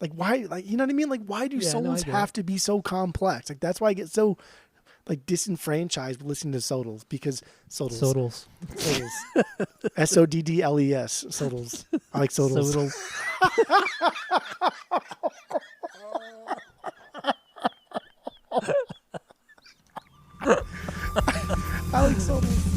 Like why? Like you know what I mean? Like why do songs have to be so complex? Like that's why I get so like disenfranchised listening to Sodals because Sodals. SODDLES Sodals. I like Sodals. I like Sodals.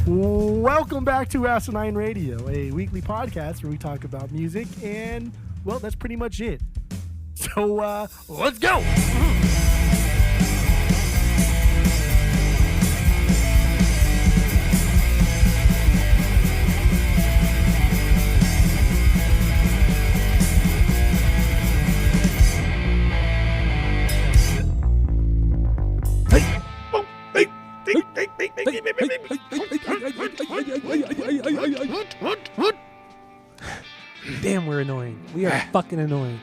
Welcome back to Asinine Radio, a weekly podcast where we talk about music, and, well, that's pretty much it. So, let's go! Damn, we're annoying. We are fucking annoying.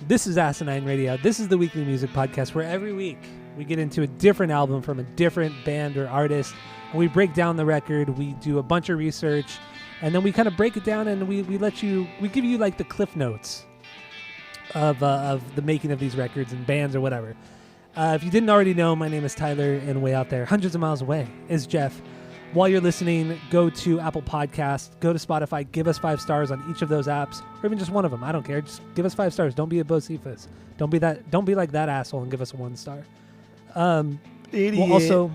This is Asinine Radio. This is the weekly music podcast where every week we get into a different album from a different band or artist, and we break down the record, we do a bunch of research, and then we kind of break it down and we give you like the cliff notes of the making of these records and bands or whatever. If you didn't already know, my name is Tyler, and way out there, hundreds of miles away, is Jeff. While you're listening, go to Apple Podcasts, go to Spotify, give us 5 stars on each of those apps, or even just one of them. I don't care. Just give us 5 stars. Don't be a Bocephus. Don't be like that asshole and give us 1 star. Idiot. Well, also,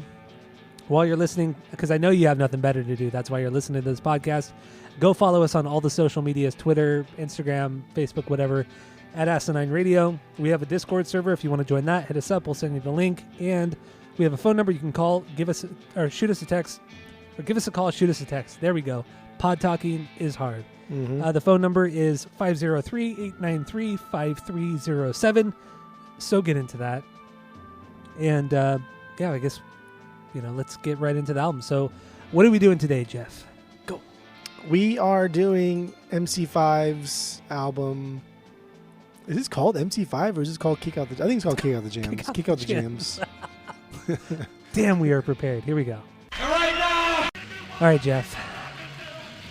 while you're listening, because I know you have nothing better to do, that's why you're listening to this podcast, go follow us on all the social medias, Twitter, Instagram, Facebook, whatever, at Asinine Radio. We have a Discord server. If you want to join that, hit us up. We'll send you the link. And we have a phone number you can call, shoot us a text. Or give us a call, shoot us a text. There we go. Pod talking is hard. Mm-hmm. The phone number is 503-893-5307. So get into that. And I guess, let's get right into the album. So what are we doing today, Jeff? Go. We are doing MC5's album. Is this called MC5 or is this called Kick Out the... I think it's called Kick Out the Jams. Kick Out the Jams. Damn, we are prepared. Here we go. All right, Jeff.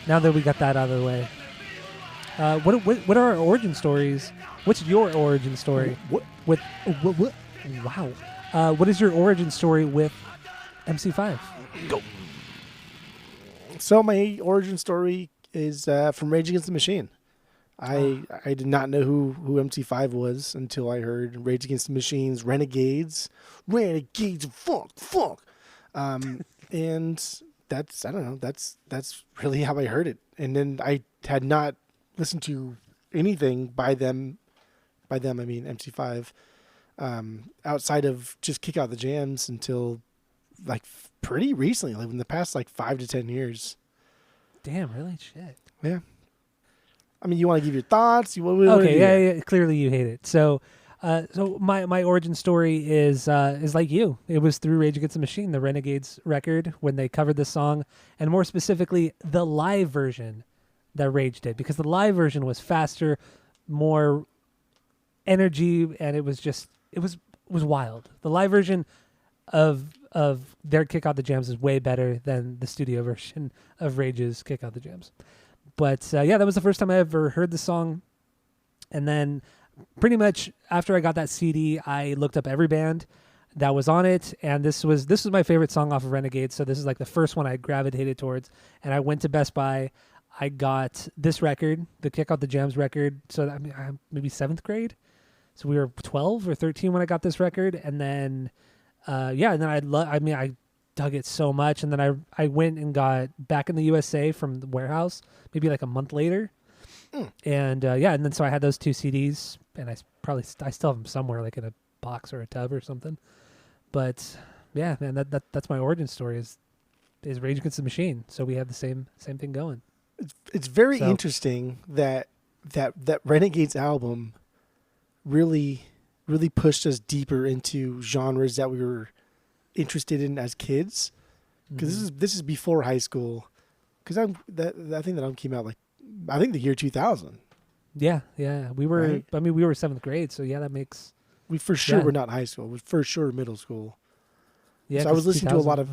Now that we got that out of the way, what are our origin stories? What's your origin story? What? Wow. What is your origin story with MC5? Go. So my origin story is from Rage Against the Machine. I did not know who MC5 was until I heard Rage Against the Machine's Renegades of Funk. And that's, I don't know, that's really how I heard it. And then I had not listened to anything by them, I mean MC5, outside of just Kick Out the Jams until like pretty recently, like in the past like 5 to 10 years. Damn, really? Shit. Yeah. I mean, you want to give your thoughts? Okay, yeah, clearly you hate it. So my origin story is like you. It was through Rage Against the Machine, the Renegades record, when they covered this song, and more specifically, the live version that Rage did, because the live version was faster, more energy, and it was wild. The live version of their Kick Out the Jams is way better than the studio version of Rage's Kick Out the Jams. But that was the first time I ever heard the song, and then pretty much after I got that CD, I looked up every band that was on it, and this was my favorite song off of Renegade. So this is like the first one I gravitated towards, and I went to Best Buy. I got this record, the Kick Out the Jams record. So I'm maybe 7th grade, so we were 12 or 13 when I got this record, and then and then I dug it so much, and then I went and got Back in the USA from the warehouse maybe like a month later. And and then so I had those 2 CDs, and I still have them somewhere, like in a box or a tub or something. But yeah, man, that's my origin story is Rage Against the Machine. So we have the same thing going. It's very interesting that Renegades album really pushed us deeper into genres that we were interested in as kids. Because this is before high school. Because I think that album came out like, I think the year 2000. Yeah. We were, right? I mean, we were 7th grade, so yeah, that makes... We for sure were not high school. We for sure middle school. Yeah, so I was listening to a lot of,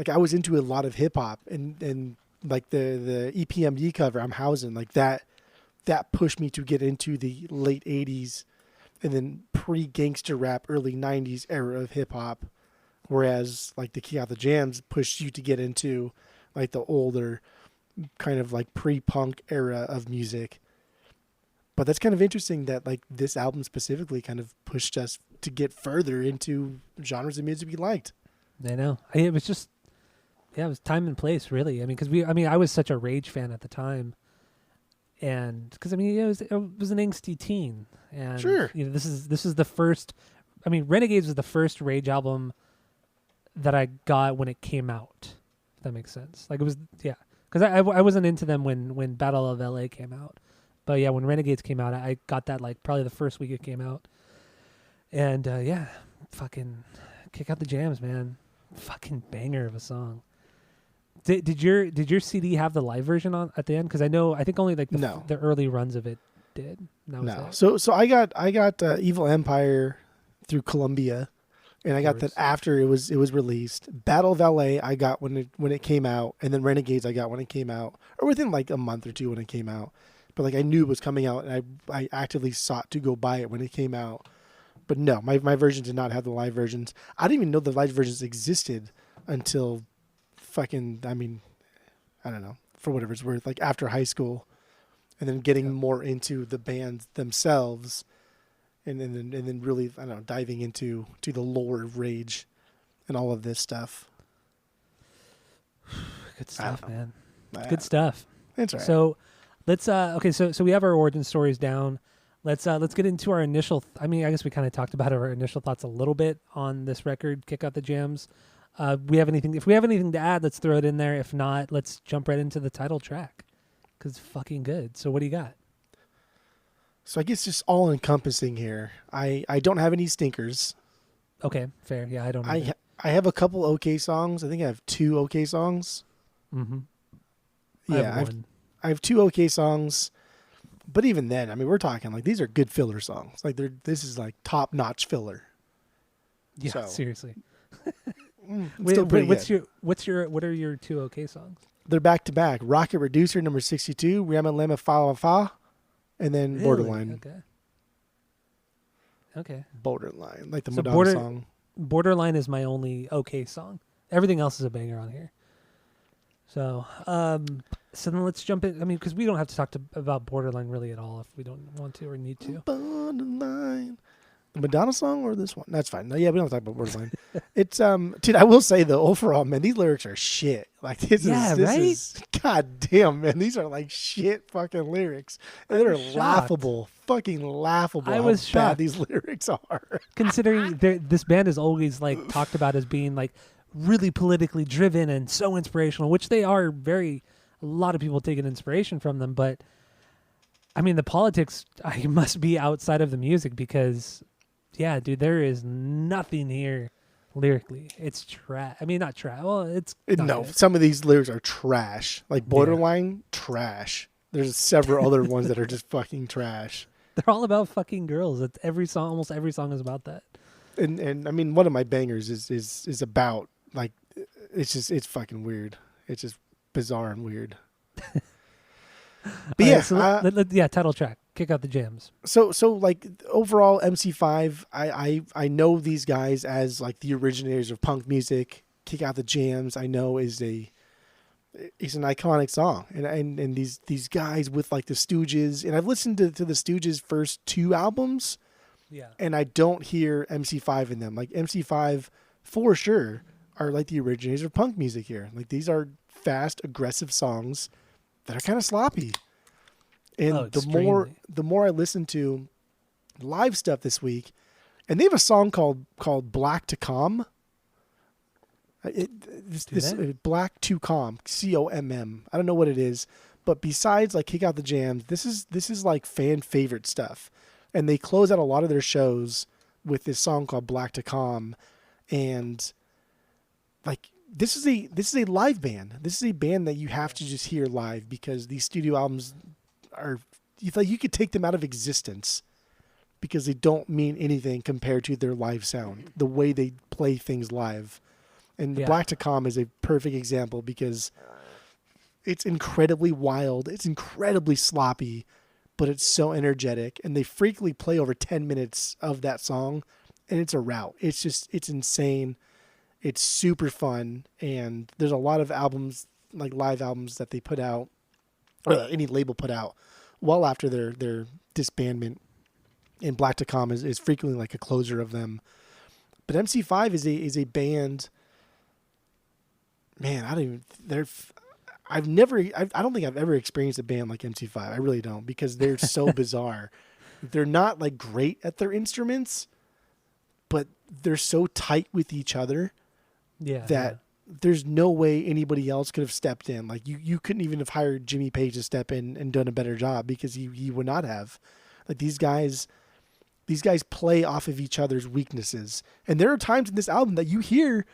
I was into a lot of hip hop, and like the EPMD cover, I'm housing, like that pushed me to get into the late 80s and then pre-gangster rap, early 90s era of hip hop. Whereas like the Kick Out the Jams pushed you to get into like the older kind of like pre-punk era of music. But that's kind of interesting that like this album specifically kind of pushed us to get further into genres of music we liked. I know. It was just, yeah, it was time and place, really. I mean, I was such a Rage fan at the time, and because it was an angsty teen, and Sure. this is the first. I mean, Renegades was the first Rage album that I got when it came out. If that makes sense. Like it was, yeah, because I wasn't into them when Battle of LA came out, but yeah, when Renegades came out, I got that like probably the first week it came out, and yeah, fucking Kick Out the Jams, man. Fucking banger of a song. Did your CD have the live version on at the end? Because I think only like the early runs of it did. No. So I got Evil Empire through Columbia, and I got that after it was released. Battle of LA I got when it came out, and then Renegades I got when it came out, or within like a month or two when it came out. But like I knew it was coming out, and I actively sought to go buy it when it came out. But no, my version did not have the live versions. I didn't even know the live versions existed until fucking, I mean, I don't know, for whatever it's worth, like after high school, and then getting more into the bands themselves, and then really, I don't know, diving into the lore of Rage and all of this stuff. Good stuff, man. Good stuff. That's all right. So let's okay, so we have our origin stories down. Let's get into our initial. I guess we kind of talked about our initial thoughts a little bit on this record, Kick Out the Jams. If we have anything to add, let's throw it in there. If not, let's jump right into the title track because it's fucking good. So what do you got? So I guess just all encompassing here. I don't have any stinkers. Okay, fair. Yeah, I don't. I have a couple okay songs. I think I have 2 okay songs. Mm-hmm. Yeah, I have 2 okay songs. But even then, I mean, we're talking like these are good filler songs. Like this is like top notch filler. Yeah, so, seriously. What are your 2 okay songs? They're back to back. Rocket Reducer number 62, Rama Lama Fa Fa, and then really? Borderline. Okay. Borderline, like the Madonna song. Borderline is my only okay song. Everything else is a banger on here. So, so then let's jump in. I mean, because we don't have to talk about Borderline really at all if we don't want to or need to. Borderline. The Madonna song or this one? That's fine. No, yeah, we don't talk about Borderline. It's dude, I will say though, overall, man, these lyrics are shit. Like this is god damn, man, these are like shit fucking lyrics. And they're laughable. Fucking laughable. I was how shocked. bad these lyrics are. Considering this band is always like talked about as being like really politically driven and so inspirational, which they are a lot of people taking inspiration from them, but I mean the politics must be outside of the music because yeah, dude, there is nothing here lyrically. It's trash. I mean, not trash. Well, it's no. Good. Some of these lyrics are trash. Like Borderline, trash. There's several other ones that are just fucking trash. They're all about fucking girls. It's every song. Almost every song is about that. And I mean, one of my bangers is about like it's fucking weird. It's just bizarre and weird. But yeah, so title track, Kick Out the Jams. So like overall, MC5, I know these guys as like the originators of punk music. Kick Out the Jams, I know is an iconic song, and these guys with like the Stooges, and I've listened to the Stooges' first 2 albums, and I don't hear MC5 in them. Like MC5 for sure are like the originators of punk music here. Like these are fast, aggressive songs that are kind of sloppy. And the more I listen to live stuff this week, and they have a song called Black to Calm. Black to Calm, COMM. I don't know what it is, but besides like Kick Out the Jams, this is like fan favorite stuff. And they close out a lot of their shows with this song called Black to Calm, and like this is a live band. This is a band that you have to just hear live because these studio albums you could take them out of existence because they don't mean anything compared to their live sound, the way they play things live. And the Black to Calm is a perfect example because It's incredibly wild. It's incredibly sloppy, but it's so energetic. And they frequently play over 10 minutes of that song, and it's a route. It's insane. It's super fun. And there's a lot of albums, like live albums that they put out, or any label put out, well after their disbandment. And Black to Calm is frequently like a closer of them. But MC5 is a band. Man, I don't think I've ever experienced a band like MC5. I really don't, because they're so bizarre. They're not like great at their instruments, but they're so tight with each other that there's no way anybody else could have stepped in. Like you couldn't even have hired Jimmy Page to step in and done a better job, because he would not have. Like these guys play off of each other's weaknesses. And there are times in this album that you hear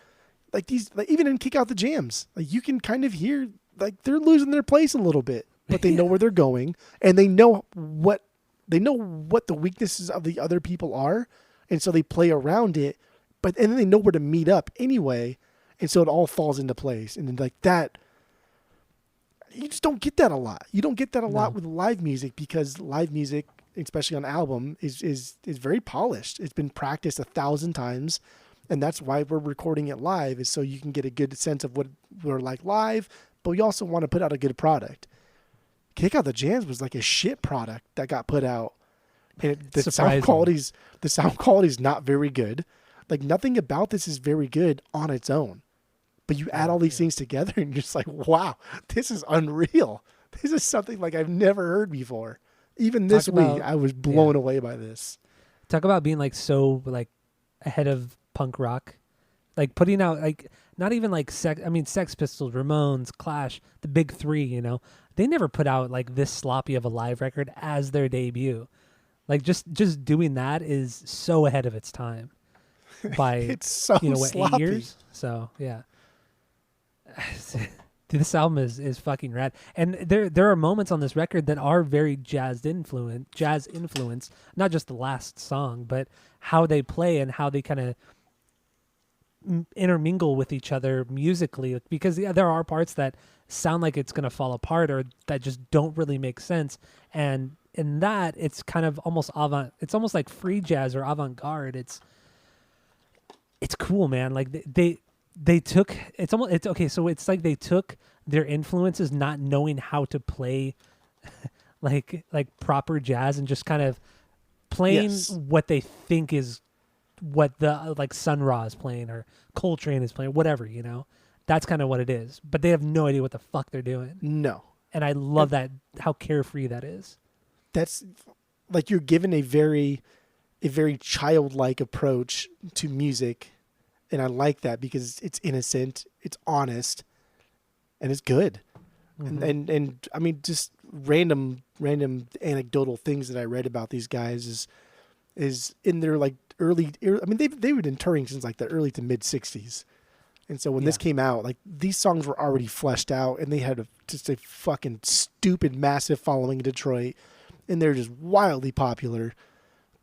like these, like even in Kick Out the Jams, like you can kind of hear like they're losing their place a little bit, but they know where they're going, and they know what the weaknesses of the other people are. And so they play around it, and then they know where to meet up anyway. And so it all falls into place. And then like that, you just don't get that a lot. You don't get that a lot with live music, because live music, especially on album, is very polished. It's been practiced 1,000 times. And that's why we're recording it live, is so you can get a good sense of what we're like live, but we also want to put out a good product. Kick Out the Jams was like a shit product that got put out. And the sound quality's not very good. Like nothing about this is very good on its own. But you add all these things together and you're just like, wow, this is unreal. This is something like I've never heard before. Even this week, I was blown away by this. Talk about being like so like ahead of punk rock, like putting out like not even like Sex Pistols, Ramones, Clash, the big three. You know, they never put out like this sloppy of a live record as their debut. Like just doing that is so ahead of its time by it's so sloppy. 8 years. So yeah. This album is fucking rad, and there are moments on this record that are very jazz influence. Not just the last song, but how they play and how they kind of intermingle with each other musically. Because there are parts that sound like it's gonna fall apart, or that just don't really make sense. And in that, it's kind of almost It's almost like free jazz or avant-garde. It's cool, man. Like they took so it's like they took their influences, not knowing how to play like proper jazz, and just kind of playing what they think is what the like Sun Ra is playing or Coltrane is playing, whatever, you know. That's kind of what it is. But they have no idea what the fuck they're doing. No. And I love that, how carefree that is. That's like you're given a very childlike approach to music. And I like that, because it's innocent, it's honest, and it's good. Mm-hmm. And I mean, just random anecdotal things that I read about these guys is in their like early. I mean, they were been touring since like the early to mid '60s, and so when this came out, like these songs were already fleshed out, and they had just a fucking stupid massive following in Detroit, and they're just wildly popular.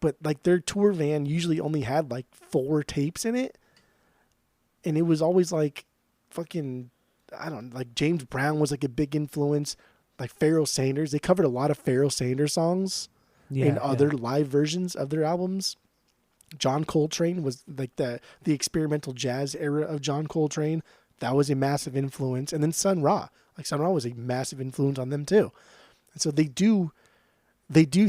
But like their tour van usually only had like 4 tapes in it. And it was always like fucking, I don't know, like James Brown was like a big influence. Like Pharoah Sanders. They covered a lot of Pharoah Sanders songs in other live versions of their albums. John Coltrane was like the experimental jazz era of John Coltrane. That was a massive influence. And then Sun Ra. Like Sun Ra was a massive influence on them too. And so they do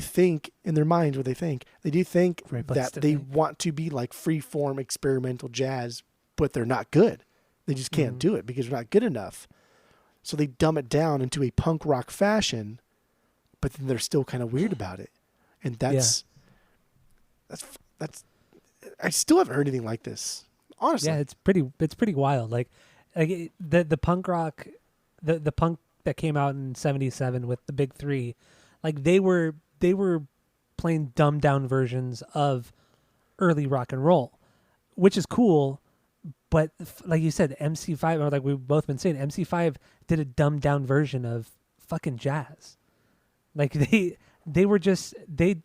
think in their minds what they think. They do think that they want to be like free form experimental jazz, but they're not good. They just can't do it because they're not good enough. So they dumb it down into a punk rock fashion, but then they're still kind of weird about it. And that's I still haven't heard anything like this. Honestly. Yeah, it's pretty wild. Like the punk rock, the punk that came out in '77 with the big three, like they were playing dumbed down versions of early rock and roll, which is cool. But like you said, MC5, or like we've both been saying, MC5 did a dumbed down version of fucking jazz. Like they were just what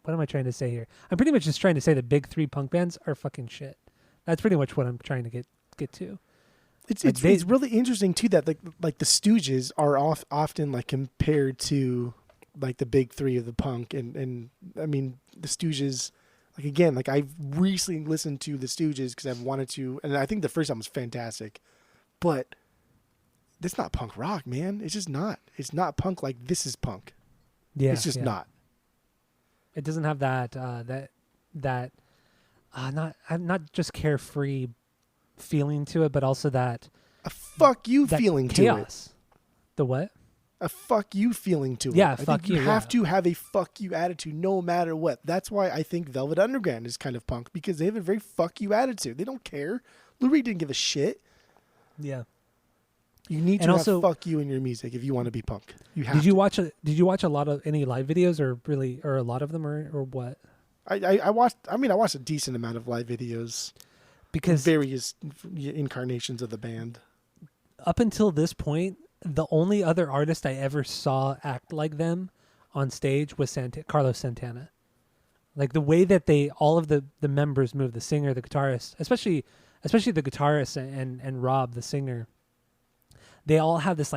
am I trying to say here? I'm pretty much just trying to say the big three punk bands are fucking shit. That's pretty much what I'm trying to get to. It's really interesting too that like the Stooges are often like compared to like the big three of the punk, and I mean the Stooges, like again, like I've recently listened to the Stooges because I've wanted to, and I think the first album was fantastic, but it's not punk rock, man. It's just not. It's not punk like this is punk. Yeah, it's just not. It doesn't have that not just carefree feeling to it, but also that a fuck you that feeling chaos. to it. The what? A fuck you feeling to it. Yeah, I fuck think you you. have to have a fuck you attitude no matter what. That's why I think Velvet Underground is kind of punk, because they have a very fuck you attitude. They don't care. Lou Reed didn't give a shit. Yeah. You need and to also, have fuck you in your music if you want to be punk. You have. Did you watch a lot of any live videos, or a lot of them, or what? I watched. I mean, I watched a decent amount of live videos because various incarnations of the band. Up until this point, the only other artist I ever saw act like them on stage was Carlos Santana. Like the way that all of the members move, the singer, the guitarist, especially the guitarist and Rob, the singer. They all have this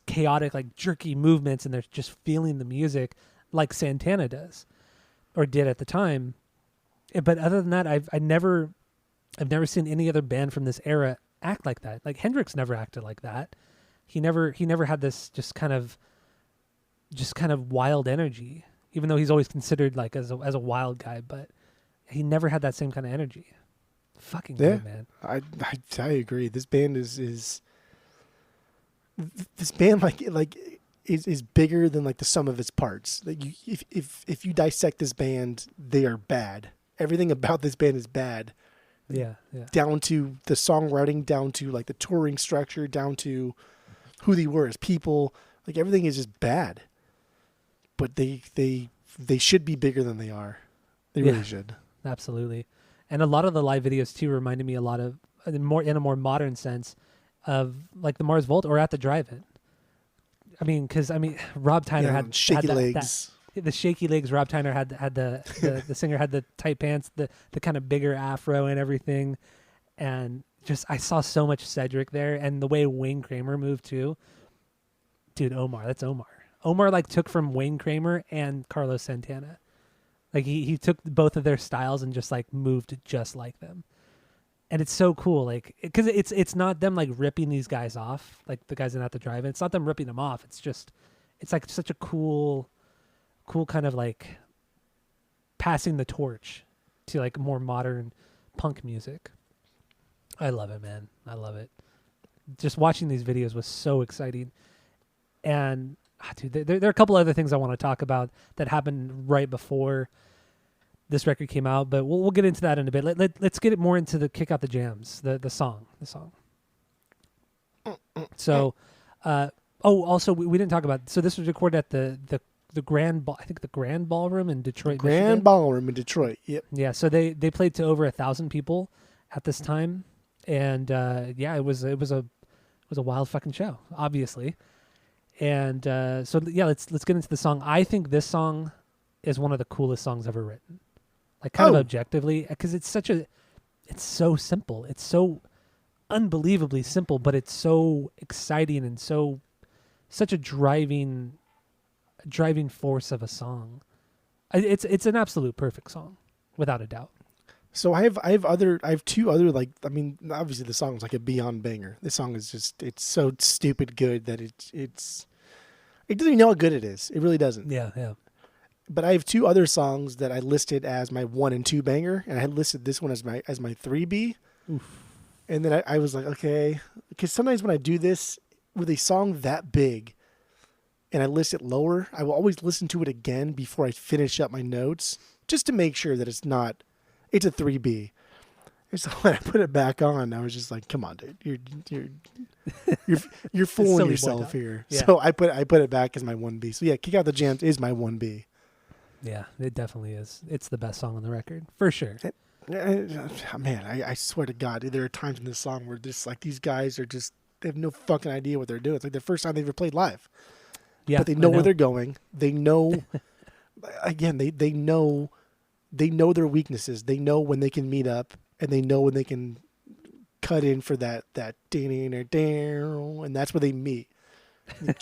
chaotic, like jerky movements, and they're just feeling the music like Santana does, or did at the time. But other than that, I've never seen any other band from this era act like that. Like Hendrix never acted like that. He never had this just kind of wild energy, even though he's always considered like as a wild guy, but he never had that same kind of energy. Fucking good, man. I agree. This band is this band is bigger than like the sum of its parts. Like if you dissect this band, they are bad. Everything about this band is bad. Yeah. Down to the songwriting, down to like the touring structure, down to who they were as people. Like everything is just bad. But they should be bigger than they are. They really should. Absolutely. And a lot of the live videos too reminded me a lot of in a more modern sense of like the Mars Volta or at the Drive-In. Because Rob Tyner had shaky legs. The shaky legs. Rob Tyner had the singer had the tight pants, the kind of bigger afro and everything, and just I saw so much Cedric there, and the way Wayne Kramer moved too. Dude, that's Omar. Omar like took from Wayne Kramer and Carlos Santana. Like he took both of their styles and just like moved just like them. And it's so cool, like, because it's not them like ripping these guys off, like the guys in At the Drive-In. It's not them ripping them off. It's like such a cool kind of like passing the torch to like more modern punk music. I love it, man. I love it. Just watching these videos was so exciting. And dude, there are a couple other things I want to talk about that happened right before this record came out, but we'll get into that in a bit. Let's get it more into the Kick Out the Jams, the song. So, also we didn't talk about. So this was recorded at the Grand Ballroom in Detroit. Grand Ballroom in Detroit. Yep. Yeah. So they played to over 1,000 people at this time, and it was a wild fucking show, obviously. And let's get into the song. I think this song is one of the coolest songs ever written. Like kind of objectively, because it's so simple. It's so unbelievably simple, but it's so exciting and such a driving force of a song. It's an absolute perfect song, without a doubt. So I have two other obviously the song's like a beyond banger. This song is just it's so stupid good that it doesn't even know how good it is. It really doesn't. Yeah. But I have two other songs that I listed as my 1 and 2 banger, and I had listed this one as my 3B. Oof. And then I was like, okay, because sometimes when I do this with a song that big, and I list it lower, I will always listen to it again before I finish up my notes, just to make sure that it's a 3B. And so when I put it back on, I was just like, come on, dude, you're fooling yourself here. Yeah. So I put it back as my 1B. So yeah, Kick Out the Jams is my 1B. Yeah, it definitely is. It's the best song on the record, for sure. Man, I swear to God, there are times in this song where just like these guys are just, they have no fucking idea what they're doing. It's like the first time they've ever played live. Yeah, but they know where they're going. They know, again, they know their weaknesses. They know when they can meet up, and they know when they can cut in for that and that's where they meet. And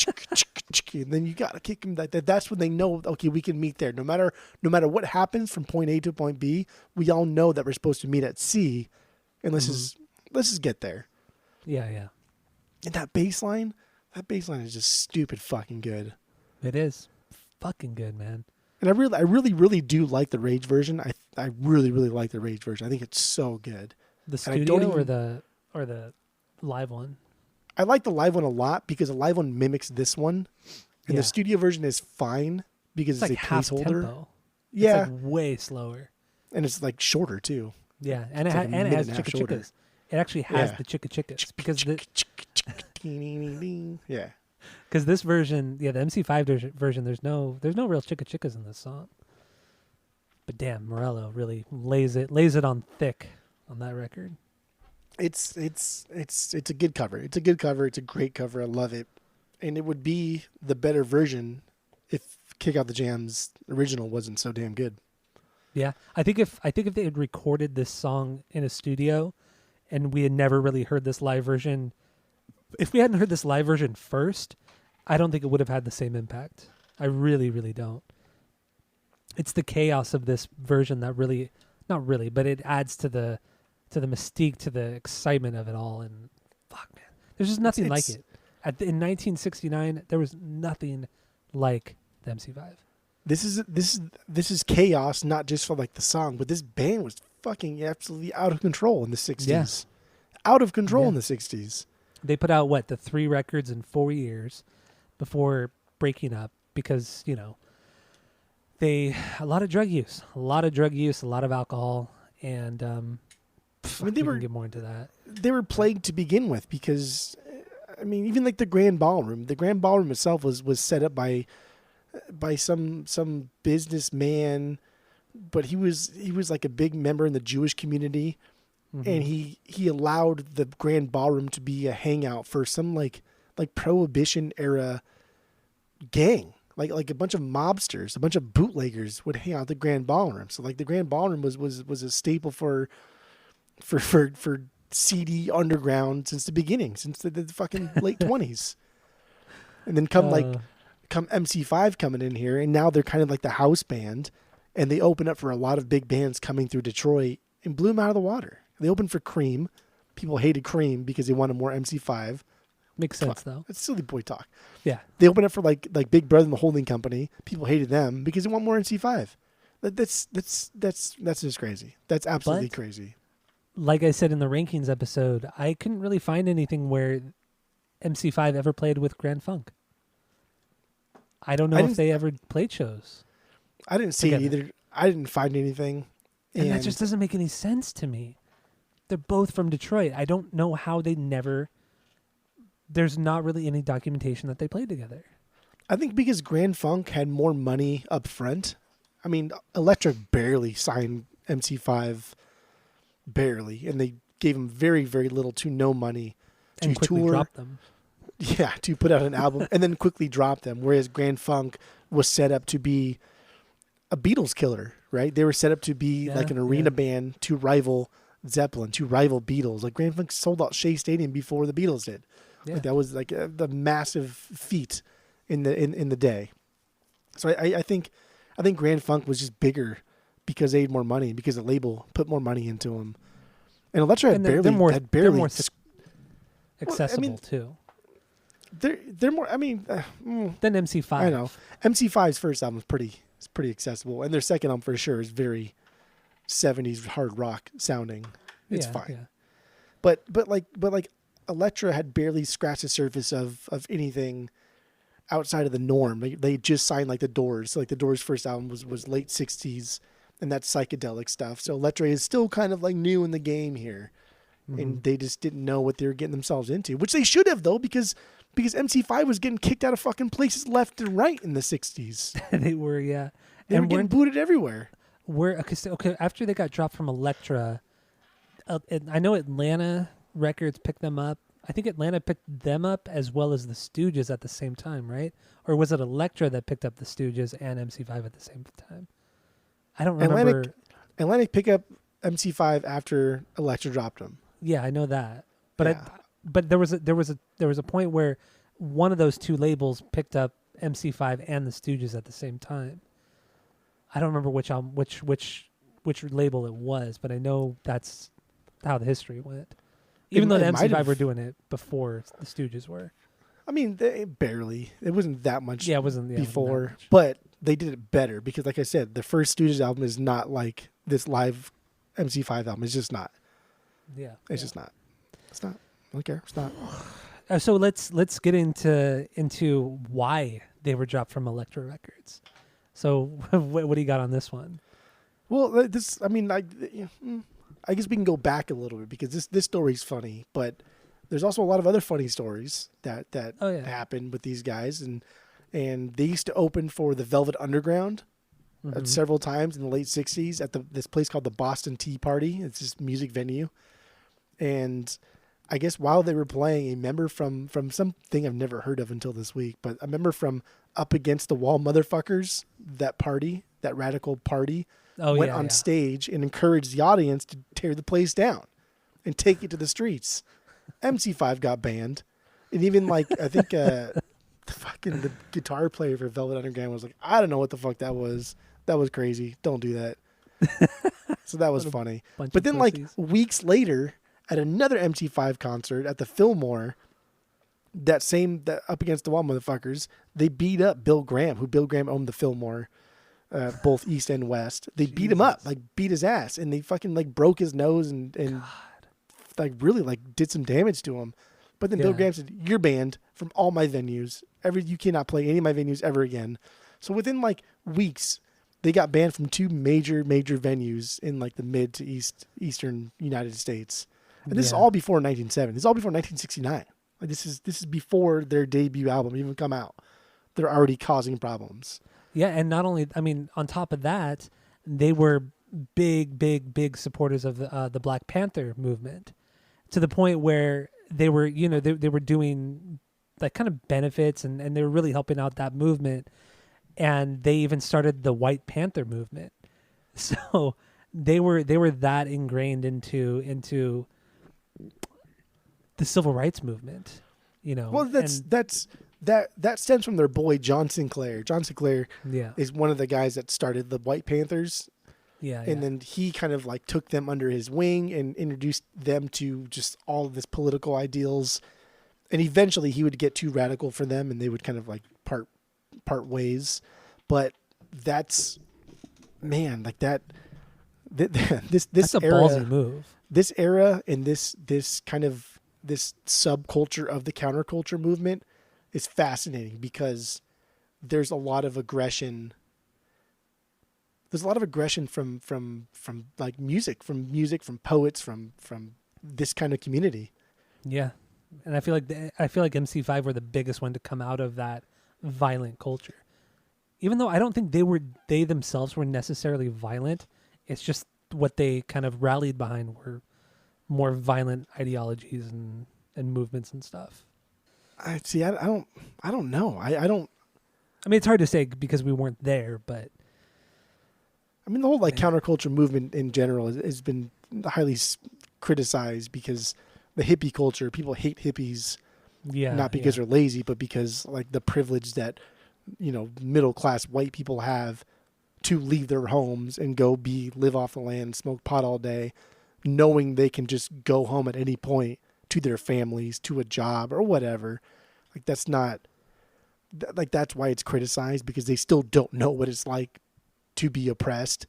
then you gotta kick him. That's when they know. Okay, we can meet there. No matter what happens from point A to point B, we all know that we're supposed to meet at C, and let's just get there. Yeah, yeah. And that bass line is just stupid fucking good. It is fucking good, man. And I really do like the Rage version. I really like the Rage version. I think it's so good. The studio or the live one? I like the live one a lot because the live one mimics this one, and the studio version is fine because it's like a placeholder. Tempo. Yeah, it's like way slower, and it's like shorter too. Yeah, and it has chicka chickas. It actually has the chicka chickas because yeah. Because this version, the MC5 version, there's no real chicka chickas in this song. But damn, Morello really lays it on thick on that record. It's a good cover. It's a good cover. It's a great cover. I love it. And it would be the better version if Kick Out the Jam's original wasn't so damn good. Yeah. I think if they had recorded this song in a studio and we had never really heard this live version, if we hadn't heard this live version first, I don't think it would have had the same impact. I really, really don't. It's the chaos of this version that really, not really, but it adds to the mystique, to the excitement of it all. And fuck, man, there's just nothing like it. In 1969, there was nothing like the MC5. This is chaos, not just for like the song, but this band was fucking absolutely out of control in the 60s. Yeah. Out of control in the 60s. They put out the 3 records in 4 years before breaking up because, a lot of drug use, a lot of alcohol, and we can get more into that. They were plagued to begin with because, even like the Grand Ballroom. The Grand Ballroom itself was set up by some businessman, but he was like a big member in the Jewish community. Mm-hmm. And he allowed the Grand Ballroom to be a hangout for some like Prohibition era gang, like a bunch of mobsters, a bunch of bootleggers would hang out at the Grand Ballroom. So like the Grand Ballroom was a staple for CD underground since the beginning, since the fucking late 20s. And then come MC5 coming in here, and now they're kind of like the house band, and they open up for a lot of big bands coming through Detroit and blew them out of the water. They opened for Cream. People hated Cream because they wanted more MC5. Makes sense, though. It's silly boy talk. Yeah. They opened up for like Big Brother and the Holding Company. People hated them because they want more MC5. That's just crazy. That's absolutely crazy. Like I said in the rankings episode, I couldn't really find anything where MC5 ever played with Grand Funk. I don't know if they ever played shows. I didn't see it either. I didn't find anything. And that just doesn't make any sense to me. They're both from Detroit. I don't know how there's not really any documentation that they played together. I think because Grand Funk had more money up front. Elektra barely signed MC5, barely, and they gave him very, very little to no money to and quickly tour. Dropped them. Yeah, to put out an album and then quickly drop them. Whereas Grand Funk was set up to be a Beatles killer, right? They were set up to be like an arena band to rival Zeppelin, to rival Beatles. Like Grand Funk sold out Shea Stadium before the Beatles did. Yeah. Like that was like the massive feat in the day. So I think Grand Funk was just bigger because they had more money, because the label put more money into them. And Elektra had barely accessible too. They're more. Than MC5. I know MC5's first album is pretty accessible, and their second album for sure is very 70s hard rock sounding. It's fine. Yeah. But like Elektra had barely scratched the surface of anything outside of the norm. They just signed like the Doors. So like the Doors' first album was late 60s, and that's psychedelic stuff. So Elektra is still kind of like new in the game here, and they just didn't know what they were getting themselves into, which they should have though, because MC5 was getting kicked out of fucking places left and right in the 60s. They were, yeah. They were getting booted everywhere. Okay, after they got dropped from Elektra, I know Atlanta Records picked them up. I think Atlanta picked them up as well as the Stooges at the same time, right? Or was it Elektra that picked up the Stooges and MC5 at the same time? I don't remember. Atlantic picked up MC5 after Elektra dropped them. Yeah, I know that. But Yeah. but there was a point where one of those two labels picked up MC5 and the Stooges at the same time. I don't remember which album, which label it was, but I know that's how the history went. Even though the It might MC5 were have. doing it before the Stooges were. I mean, they barely. It wasn't that much Yeah, it wasn't that before, much. but they did it better because, like I said, the first Stooges album is not like this live MC5 album. It's just not. Yeah, It's just not. It's not. I don't care. It's not. So let's get into why they were dropped from Elektra Records. So what do you got on this one? Well, this. I mean, I guess we can go back a little bit because this story's funny, but there's also a lot of other funny stories that Oh, yeah. happened with these guys, and they used to open for the Velvet Underground Mhm. several times in the late '60s at this place called the Boston Tea Party. It's this music venue, and I guess while they were playing, a member from something I've never heard of until this week, but a member from Up Against the Wall Motherfuckers, that party, that radical party, Oh, went yeah, on yeah. stage and encouraged the audience to tear the place down and take it to the streets. MC5 got banned, and even like I think the guitar player for Velvet Underground was like, I don't know what the fuck that was. That was crazy. Don't do that. So that was funny. Bunch But of then like pussies. weeks later, at another MC5 concert at the Fillmore, that Up Against the Wall Motherfuckers, they beat up Bill Graham, who Bill Graham owned the Fillmore, both East and West. They beat him up, Jesus. like beat his ass, and they fucking like broke his nose and like really like did some damage to him. But then Bill Yeah. Graham said, "You're banned from all my venues. You cannot play any of my venues ever again." So within like weeks, they got banned from two major venues in like the mid to eastern United States. And this is Yeah. all before 1970. This is all before 1969. Like this is before their debut album even come out. They're already causing problems. Yeah, and not only, I mean, on top of that, they were big supporters of the Black Panther movement, to the point where they were, they were doing like kind of benefits, and they were really helping out that movement, and they even started the White Panther movement. So they were that ingrained into the civil rights movement, Well, and that stems from their boy John Sinclair. John Sinclair yeah, is one of the guys that started the White Panthers, yeah, and then he kind of like took them under his wing and introduced them to just all of this political ideals. And eventually he would get too radical for them and they would kind of like part ways. But that's, man, like this that's a era, ballsy move. this era and this kind of this subculture of the counterculture movement is fascinating because there's a lot of aggression. There's a lot of aggression from like music, from poets, from this kind of community. Yeah, and I feel like MC5 were the biggest one to come out of that violent culture. Even though I don't think they themselves were necessarily violent, it's just what they kind of rallied behind were more violent ideologies and movements and stuff. I see. I don't know. I don't. I mean, it's hard to say because we weren't there, but I mean, the whole like counterculture movement in general has been highly criticized because the hippie culture, people hate hippies, yeah, not because they're lazy, but because like the privilege that, middle class white people have to leave their homes and go live off the land, smoke pot all day, knowing they can just go home at any point to their families, to a job or whatever. Like that's not, like that's why it's criticized, because they still don't know what it's like to be oppressed.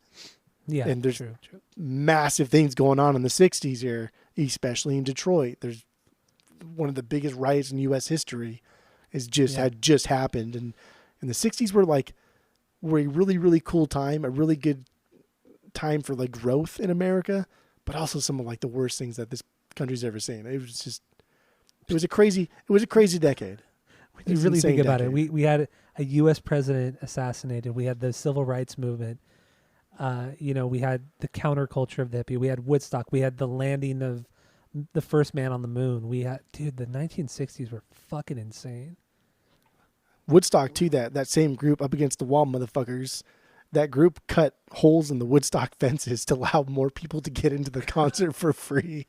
yeah, And there's true. massive things going on in the 60s here, especially in Detroit. There's one of the biggest riots in U.S. history had just happened. And the 60s were a really, really cool time, a really good time for like growth in America, but also some of like the worst things that this country's ever seen. It was a crazy decade. When you really think about it, we had a U.S. president assassinated. We had the civil rights movement. We had the counterculture of the hippie. We had Woodstock. We had the landing of the first man on the moon. The 1960s were fucking insane. Woodstock too, that same group, Up Against the Wall Motherfuckers, that group cut holes in the Woodstock fences to allow more people to get into the concert for free.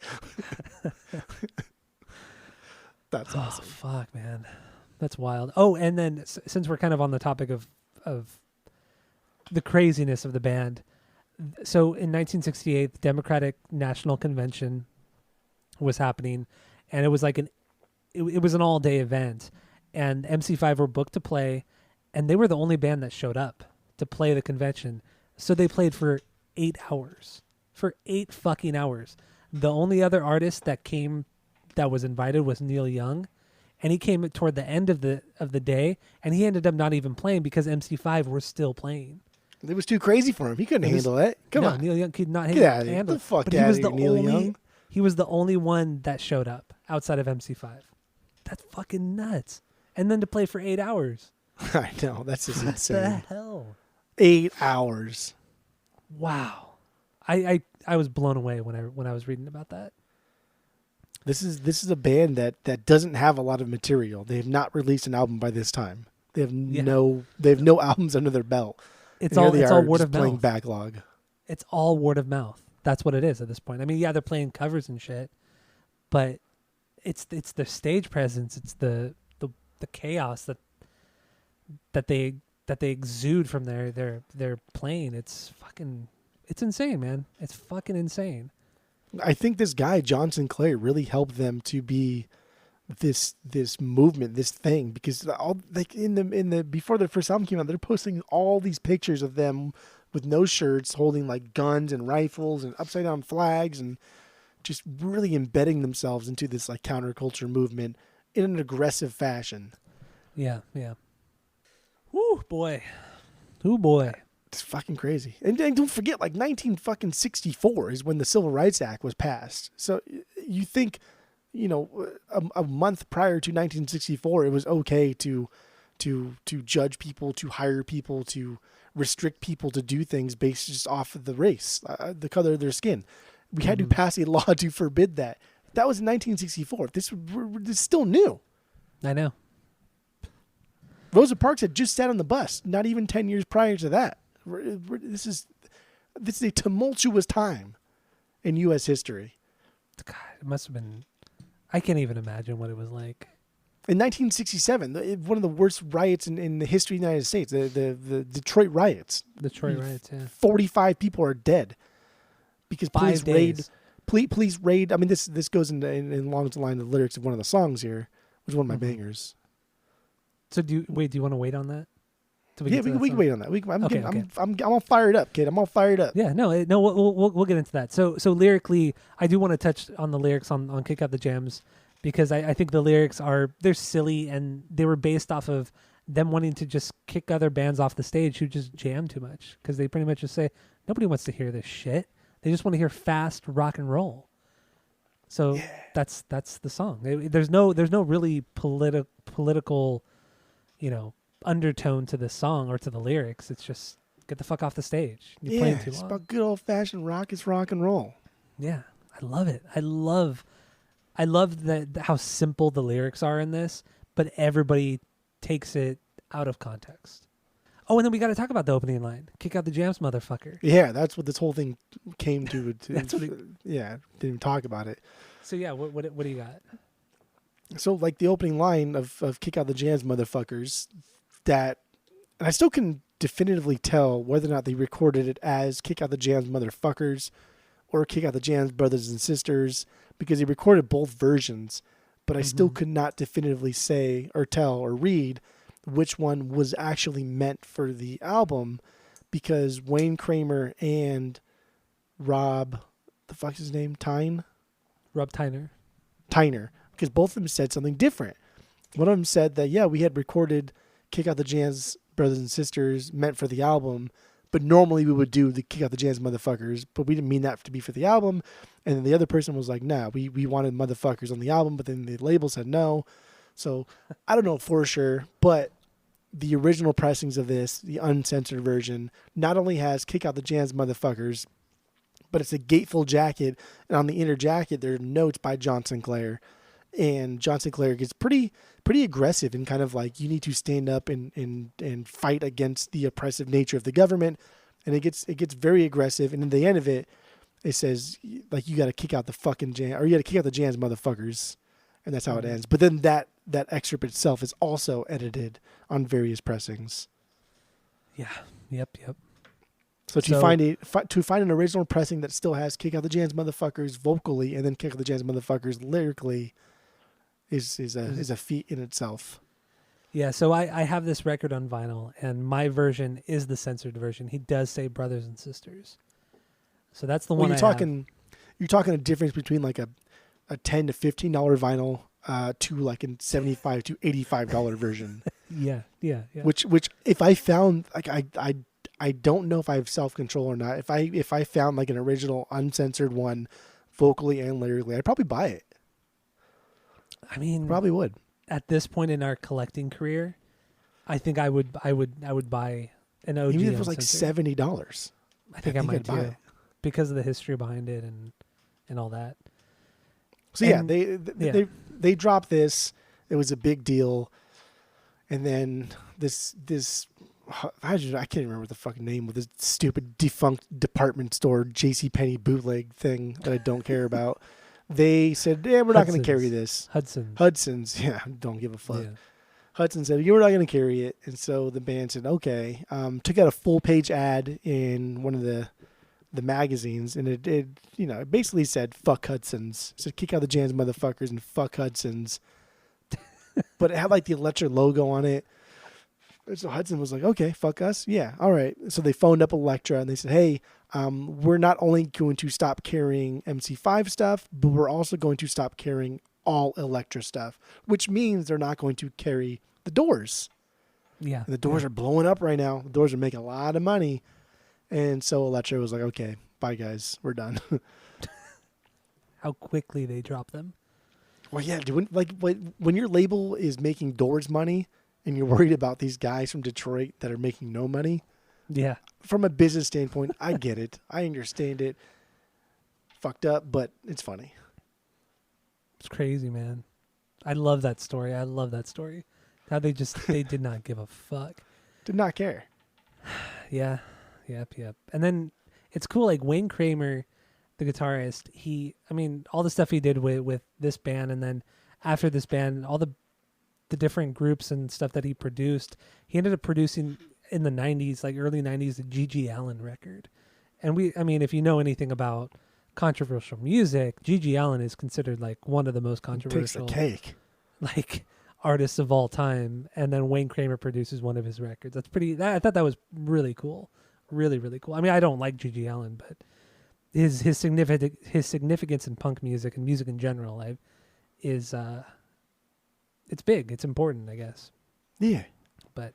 That's awesome. Fuck, man. That's wild. Oh, and then since we're kind of on the topic of the craziness of the band, so in 1968, the Democratic National Convention was happening, and it was like it was an all-day event, and MC5 were booked to play, and they were the only band that showed up to play the convention. So they played for 8 hours. For 8 fucking hours. The only other artist that was invited was Neil Young, and he came toward the end of the day, and he ended up not even playing because MC5 were still playing. It was too crazy for him. He couldn't handle it. Come on. Neil Young could not Get out of here. handle Get the fuck but out of here, Neil Young. He was the only one that showed up outside of MC5. That's fucking nuts. And then to play for 8 hours. I know. That's just insane. What the hell? 8 hours. Wow. I was blown away when I was reading about that. This is a band that doesn't have a lot of material. They have not released an album by this time. They have no albums under their belt. It's all word of playing mouth. backlog. It's all word of mouth. That's what it is at this point. I mean, yeah, they're playing covers and shit, but it's the stage presence. It's the chaos that they exude from their playing. It's insane, man. It's fucking insane. I think this guy John Sinclair really helped them to be this movement, this thing, because all like in the before their first album came out, they're posting all these pictures of them with no shirts, holding like guns and rifles and upside down flags, and just really embedding themselves into this like counterculture movement in an aggressive fashion. Yeah. Woo boy. Ooh boy. It's fucking crazy. And don't forget, like 1964 is when the Civil Rights Act was passed. So you think, a month prior to 1964, it was okay to judge people, to hire people, to restrict people to do things based just off of the race, the color of their skin. We had to pass a law to forbid that. That was in 1964. This is still new. I know. Rosa Parks had just sat on the bus, not even 10 years prior to that. This is a tumultuous time in U.S. history. God, it must have been. I can't even imagine what it was like. In 1967, one of the worst riots in the history of the United States, the Detroit riots. Detroit riots, yeah. 45 people are dead because police 5 days. Police raid. I mean, this goes in along the line of the lyrics of one of the songs here, which is one of my bangers. So do you want to wait on that? We can wait on that. Okay. I'm all fired up, kid. I'm all fired up. Yeah, no, we'll get into that. So lyrically, I do want to touch on the lyrics on Kick Out the Jams, because I think the lyrics they're silly, and they were based off of them wanting to just kick other bands off the stage who just jam too much, because they pretty much just say nobody wants to hear this shit. They just want to hear fast rock and roll. So that's the song. There's no really political, undertone to the song or to the lyrics. It's just get the fuck off the stage. You're playing too long. It's about good old fashioned rock. It's rock and roll. Yeah, I love it. I love how simple the lyrics are in this, but everybody takes it out of context. Oh, and then we got to talk about the opening line: "Kick out the jams, motherfucker." Yeah, that's what this whole thing came to. That's what didn't even talk about it. So yeah, what do you got? So like the opening line of "Kick out the jams, motherfuckers," and I still can definitively tell whether or not they recorded it as "Kick out the jams, motherfuckers" or "Kick out the jams, brothers and sisters," because they recorded both versions, but I still could not definitively say or tell or read which one was actually meant for the album, because Wayne Kramer and Rob, the fuck's his name? Rob Tyner, because both of them said something different. One of them said that, we had recorded Kick Out the Jams, Brothers and Sisters meant for the album, but normally we would do the Kick Out the Jams, motherfuckers, but we didn't mean that to be for the album. And then the other person was like, nah, we wanted motherfuckers on the album, but then the label said no. So I don't know for sure, but the original pressings of this, the uncensored version, not only has "Kick Out the Jams, motherfuckers," but it's a gatefold jacket, and on the inner jacket there are notes by John Sinclair, And John Sinclair gets pretty aggressive and kind of like, you need to stand up and fight against the oppressive nature of the government. And it gets very aggressive. And in the end of it, it says like, you got to kick out the fucking jam, or you got to kick out the jams, motherfuckers. And that's how it ends. But then that excerpt itself is also edited on various pressings. Yeah. Yep. So to find an original pressing that still has "Kick Out the Jams, Motherfuckers" vocally and then "Kick Out the Jams, Motherfuckers" lyrically is a feat in itself. Yeah, so I have this record on vinyl, and my version is the censored version. He does say brothers and sisters, so that's the one. You're talking a difference between like a $10 to $15 vinyl to like a $75 to $85 version. Yeah. Which if I found like I don't know if I have self-control or not. If I found like an original uncensored one vocally and lyrically, I'd probably buy it. I mean, probably would. At this point in our collecting career, I think I would buy an OG. Even if it was like $70. I think I might buy it because of the history behind it and all that. So they dropped this. It was a big deal. And then this I can't remember what the fucking name of this stupid defunct department store JCPenney bootleg thing that I don't care about. They said, "Yeah, we're not going to carry this." Hudson's, yeah, don't give a fuck. Yeah. Hudson said, "We're not going to carry it," and so the band said, "Okay." Took out a full page ad in one of the magazines, and it basically said "fuck Hudson's." It said "kick out the jams, motherfuckers," and "fuck Hudson's." But it had like the Elektra logo on it. And so Hudson was like, "Okay, fuck us. Yeah, all right." So they phoned up Elektra and they said, "Hey, we're not only going to stop carrying MC5 stuff, but we're also going to stop carrying all Elektra stuff," which means they're not going to carry the Doors. Yeah. And the Doors are blowing up right now. The Doors are making a lot of money. And so Elektra was like, "Okay, bye guys, we're done." How quickly they drop them. Well, yeah, when your label is making Doors money and you're worried about these guys from Detroit that are making no money. Yeah. From a business standpoint, I get it. I understand it. Fucked up, but it's funny. It's crazy, man. I love that story. How they did not give a fuck. Did not care. Yeah. Yep. And then it's cool, like Wayne Kramer, the guitarist, all the stuff he did with this band, and then after this band, all the different groups and stuff that he produced, he ended up producing in the 90s, like early 90s, the G.G. Allin record. And if you know anything about controversial music, G.G. Allin is considered like one of the most controversial like artists of all time. And then Wayne Kramer produces one of his records. I thought that was really cool. Really, really cool. I mean, I don't like G.G. Allin, but his significance in punk music and music in general is it's big. It's important, I guess. Yeah. But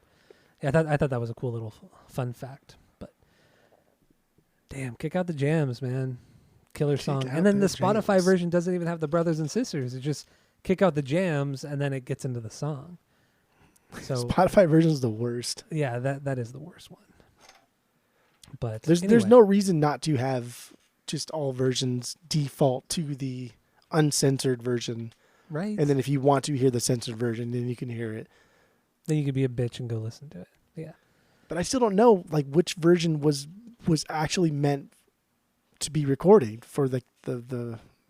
yeah, I thought that was a cool little fun fact. But damn, kick out the jams, man. Killer song. And then the Spotify version doesn't even have the brothers and sisters. It just kick out the jams and then it gets into the song. So Spotify version is the worst. Yeah, that is the worst one. But there's no reason not to have just all versions default to the uncensored version. Right. And then if you want to hear the censored version, then you can hear it. Then you could be a bitch and go listen to it. Yeah. But I still don't know like which version was actually meant to be recorded for the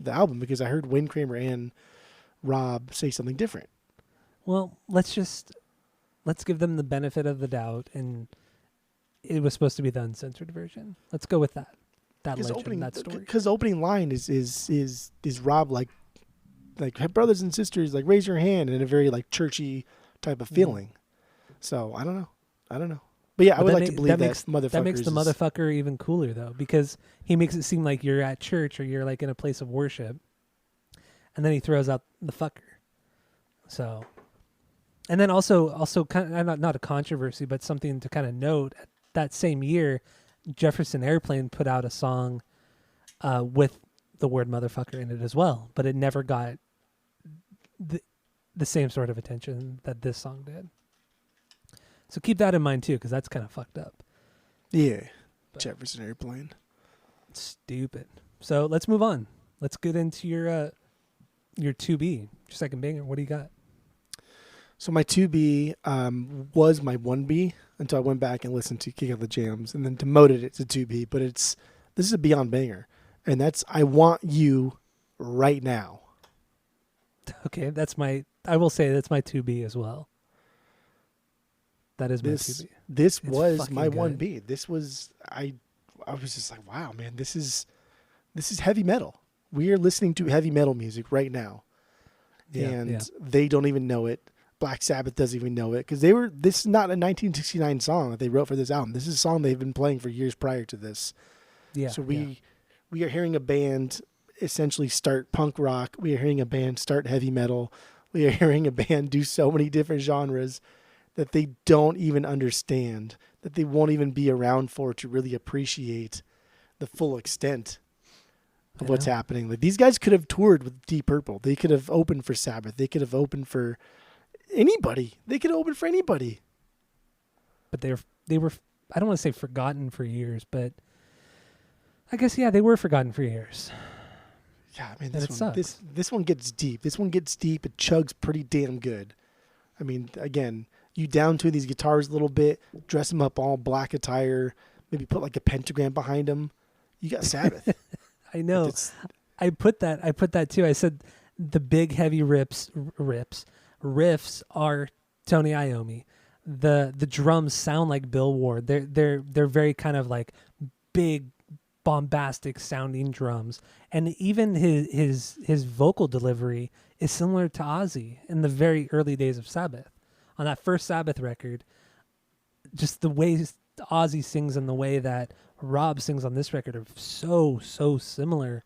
album, because I heard Wayne Kramer and Rob say something different. Well, let's give them the benefit of the doubt, and it was supposed to be the uncensored version. Let's go with that. That legend, that story. Because the opening line is Rob like hey, brothers and sisters, like raise your hand, in a very like churchy type of feeling. So I don't know. But yeah, I would like to believe that motherfucker. That makes the motherfucker even cooler though, because he makes it seem like you're at church or you're like in a place of worship, and then he throws out the fucker. So, and then also kind of not a controversy, but something to kind of note. That same year, Jefferson Airplane put out a song with the word motherfucker in it as well, but it never got the same sort of attention that this song did. So keep that in mind too, because that's kind of fucked up. Yeah, but Jefferson Airplane. Stupid. So let's move on. Let's get into your 2B, your second banger. What do you got? So my 2B was my 1B until I went back and listened to King of the Jams and then demoted it to 2B. But this is a beyond banger, and that's "I Want You Right Now." Okay, I will say that's my 2B as well. That is my 2B. This It's was my fucking good. 1B. This was I was just like, wow, man, this is heavy metal. We are listening to heavy metal music right now, Yeah, and yeah, they don't even know it. Black Sabbath doesn't even know it because this is not a 1969 song that they wrote for this album. This is a song they've been playing for years prior to this. yeah. So Yeah. we are hearing a band essentially start punk rock. We are hearing a band start heavy metal. We are hearing a band do so many different genres that they don't even understand, that they won't even be around for to really appreciate the full extent of I what's know. happening. Like these guys could have toured with Deep Purple. They could have opened for Sabbath. They could have opened for anybody. They could have opened for anybody. But they were I don't want to say forgotten for years, but I guess they were forgotten for years. Yeah, I mean And it sucks. this one gets deep. This one gets deep. It chugs pretty damn good. I mean, again, you down-tune these guitars a little bit, dress them up all black attire, maybe put like a pentagram behind them. You got Sabbath. I know. It's, I put that too. I said the big heavy riffs are Tony Iommi. The drums sound like Bill Ward. They're very kind of like big, bombastic sounding drums, and even his vocal delivery is similar to Ozzy in the very early days of Sabbath. On that first Sabbath record, just the way Ozzy sings and the way that Rob sings on this record are so similar.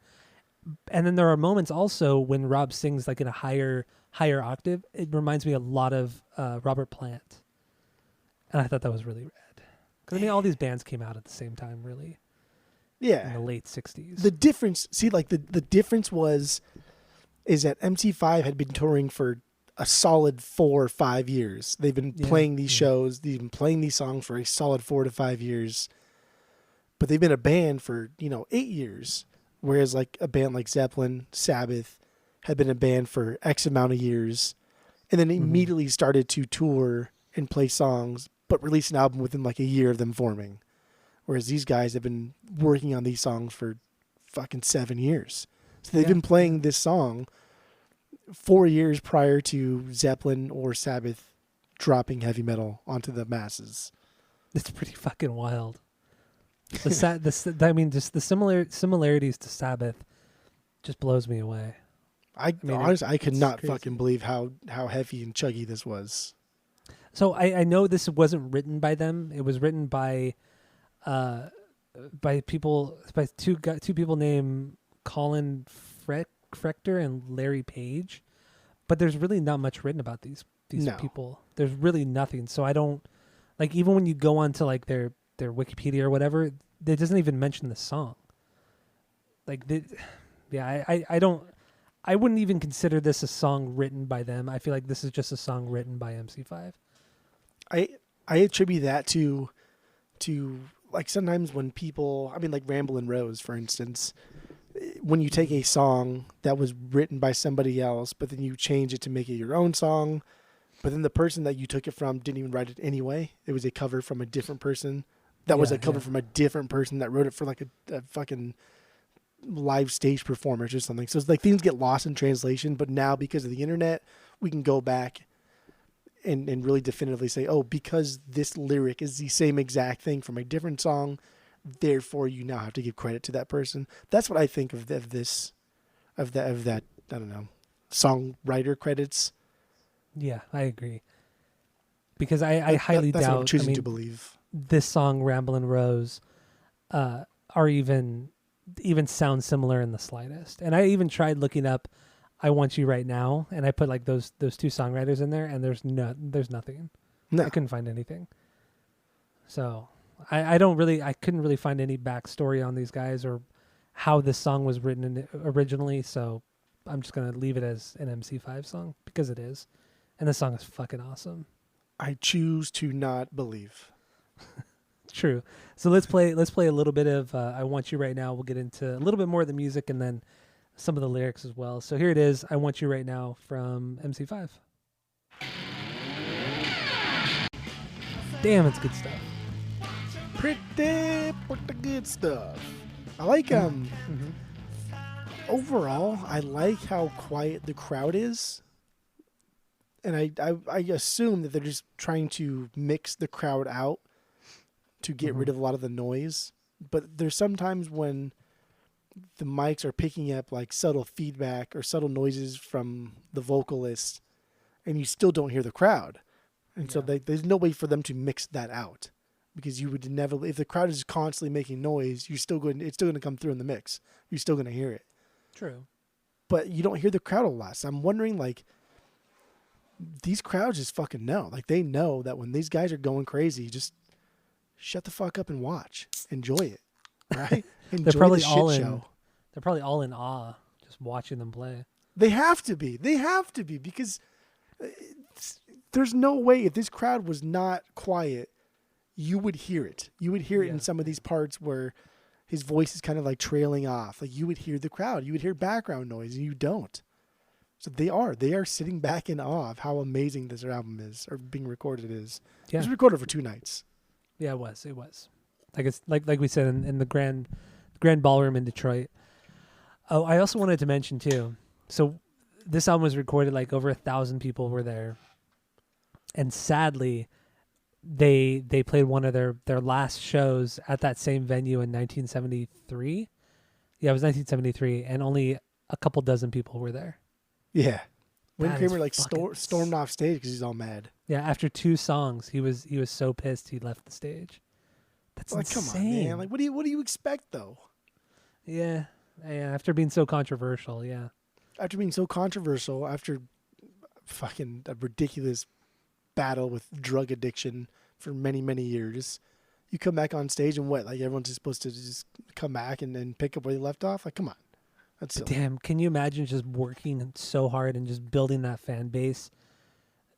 And then there are moments also when Rob sings like in a higher octave. It reminds me a lot of Robert Plant, and I thought that was really rad. Because I mean, all these bands came out at the same time, really, in yeah. the late '60s. The difference, see, like the difference is that MC5 had been touring for a solid 4 or 5 years. They've been playing these shows. They've been playing these songs for a solid 4 to 5 years. But they've been a band for 8 years. Whereas like a band like Zeppelin, Sabbath, had been a band for X amount of years, and then immediately started to tour and play songs, but release an album within like a year of them forming. Whereas these guys have been working on these songs for fucking 7 years. So they've been playing this song 4 years prior to Zeppelin or Sabbath dropping heavy metal onto the masses. It's pretty fucking wild. I mean, just the similarities to Sabbath just blows me away. I mean, honestly, I could it's not crazy. fucking believe how heavy and chuggy this was. So I know this wasn't written by them. It was written by two people named Colin Frechter and Larry Page. But there's really not much written about these No. people. There's really nothing. So I don't like, even when you go onto like their Wikipedia or whatever, it doesn't even mention the song. Like I wouldn't even consider this a song written by them. I feel like this is just a song written by MC5. I attribute that to like sometimes when people, I mean like Ramblin' Rose, for instance, when you take a song that was written by somebody else, but then you change it to make it your own song, but then the person that you took it from didn't even write it anyway. It was a cover from a different person. That was a cover from a different person that wrote it for like a fucking live stage performance or something. So it's like things get lost in translation, but now because of the internet, we can go back and really definitively say, oh, because this lyric is the same exact thing from a different song, therefore you now have to give credit to that person. That's what I think of that I don't know, songwriter credits. Yeah, I agree. Because I highly that's what I'm doubt. choosing to believe. This song "Ramblin' Rose" are even sound similar in the slightest. And I even tried looking up "I Want You Right Now," and I put like those two songwriters in there, and there's nothing. No. I couldn't find anything. So I couldn't really find any backstory on these guys or how this song was written originally. So I'm just gonna leave it as an MC5 song because it is, and the song is fucking awesome. I choose to not believe. True. So let's play a little bit of "I Want You Right Now." We'll get into a little bit more of the music, and then some of the lyrics as well. So here it is. I Want You Right Now from MC5. Damn, it's good stuff. Pretty good stuff. I like overall, I like how quiet the crowd is. And I assume that they're just trying to mix the crowd out to get rid of a lot of the noise. But there's sometimes when the mics are picking up like subtle feedback or subtle noises from the vocalist, and you still don't hear the crowd. And so there's no way for them to mix that out, because you would never, if the crowd is constantly making noise, it's still going to come through in the mix. You're still going to hear it. True. But you don't hear the crowd a lot. So I'm wondering, like, these crowds just fucking know. Like, they know that when these guys are going crazy, just shut the fuck up and watch. Enjoy it. Right? Enjoy They're probably the all shit in. show. They're probably all in awe just watching them play. They have to be. They have to be, because there's no way, if this crowd was not quiet, you would hear it. You would hear it in some of these parts where his voice is kind of like trailing off. Like, you would hear the crowd. You would hear background noise, and you don't. So they are sitting back in awe of how amazing this album is, or being recorded is. Yeah. It was recorded for 2 nights. Yeah, it was. It was. Like it's like we said in the Grand Ballroom in Detroit. Oh, I also wanted to mention too. So this album was recorded, like over 1,000 people were there, and sadly, they played one of their last shows at that same venue in 1973. Yeah, it was 1973, and only a couple dozen people were there. Yeah. Wayne That Kramer is like fucking stormed off stage because he's all mad. Yeah, after 2 songs, he was so pissed he left the stage. That's Like, insane. come on, man. Like, what do you expect though? Yeah, after being so controversial, yeah. After being so controversial, after fucking a ridiculous battle with drug addiction for many, many years, you come back on stage and what? Like, everyone's just supposed to just come back and pick up where they left off? Like, come on. That's silly. Damn, can you imagine just working so hard and just building that fan base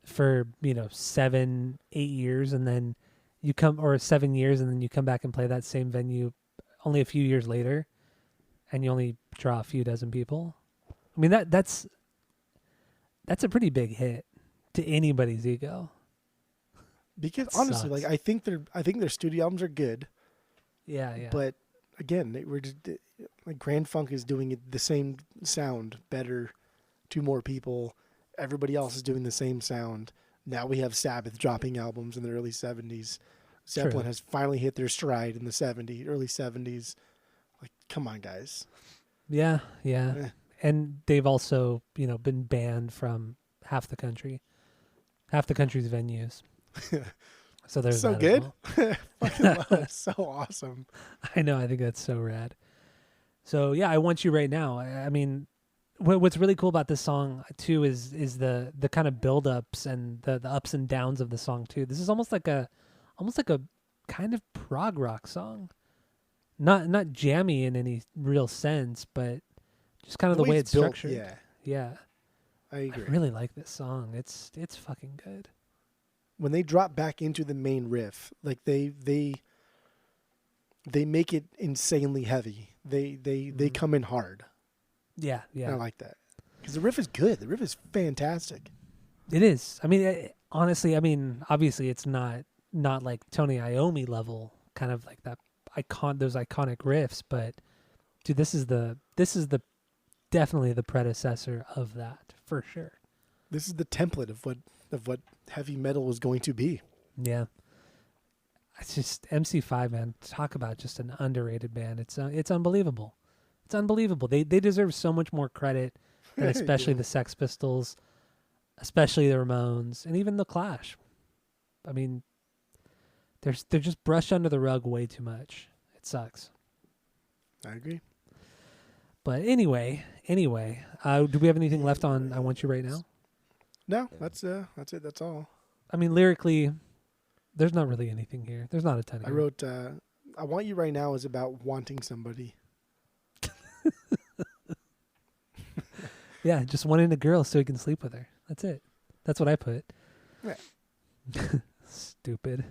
for, 7, 8 years, and then you come, or 7 years, and then you come back and play that same venue only a few years later, and you only draw a few dozen people? I mean, that's a pretty big hit to anybody's ego. Because That honestly, sucks. like, I think their studio albums are good, Yeah. but again, we're just like Grand Funk is doing it the same sound better to more people. Everybody else is doing the same sound. Now we have Sabbath dropping albums in the early 70s. Zeppelin True. has finally hit their stride in the early 70s. Like, come on, guys. Yeah. Eh. And they've also, been banned from half the country's venues. So there's So that as good. well. Fucking love it. So awesome. I know. I think that's so rad. So yeah, I Want You Right Now. I mean, what's really cool about this song too is the kind of build-ups and the ups and downs of the song too. This is almost like a kind of prog rock song. Not jammy in any real sense, but just kind of the way it's built, structured. Yeah. I agree. I really like this song. It's fucking good. When they drop back into the main riff, like they make it insanely heavy. They come in hard. Yeah. And I like that, because the riff is good. The riff is fantastic. It is. I mean, honestly, obviously, it's not like Tony Iommi level, kind of like that those iconic riffs. But dude, this is definitely the predecessor of that for sure. This is the template of what heavy metal was going to be. Yeah, it's just MC5, man. Talk about just an underrated band. It's unbelievable. It's unbelievable. They deserve so much more credit, and especially the Sex Pistols, especially the Ramones, and even the Clash. I mean, they're just brushed under the rug way too much. It sucks. I agree. But anyway, do we have anything left on I Want You Right Now? No, that's it. That's all. I mean, lyrically, there's not really anything here. There's not a ton. I wrote, I Want You Right Now is about wanting somebody. Yeah, just wanting a girl so he can sleep with her. That's it. That's what I put. Yeah. Stupid.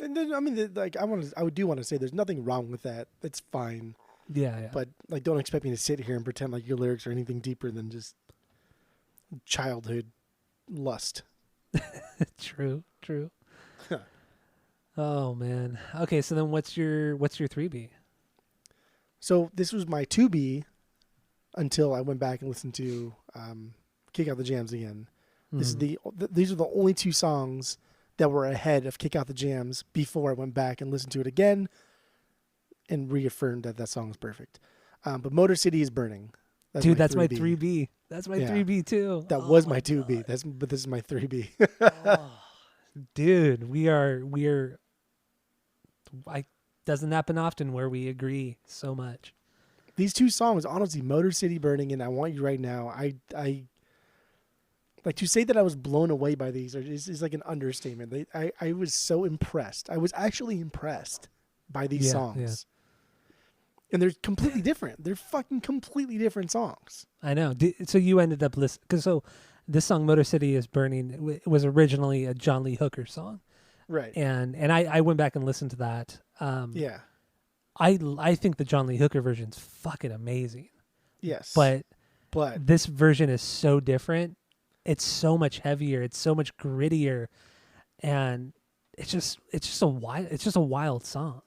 And then, I mean, like, I do want to say there's nothing wrong with that. It's fine. Yeah, yeah. But like, don't expect me to sit here and pretend like your lyrics are anything deeper than just childhood lust. True, true. Oh man. Okay, so then what's your 3B? So this was my 2B until I went back and listened to Kick Out the Jams again. This is these are the only two songs that were ahead of Kick Out the Jams before I went back and listened to it again and reaffirmed that that song is perfect. But Motor City is Burning. Dude, that's my 3B. That's my 3B too. That was my 2B. But this is my 3B. Dude, we are doesn't happen often where we agree so much. These two songs, honestly, Motor City Burning and I Want You Right Now, I like to say that I was blown away by these is like an understatement. I was so impressed. I was actually impressed by these songs. Yeah. And they're completely different. They're fucking completely different songs. I know. So you ended up listening, because this song Motor City is Burning, it was originally a John Lee Hooker song. Right. And I went back and listened to that. Yeah. I think the John Lee Hooker version's fucking amazing. Yes. But this version is so different. It's so much heavier. It's so much grittier, and it's just a wild song.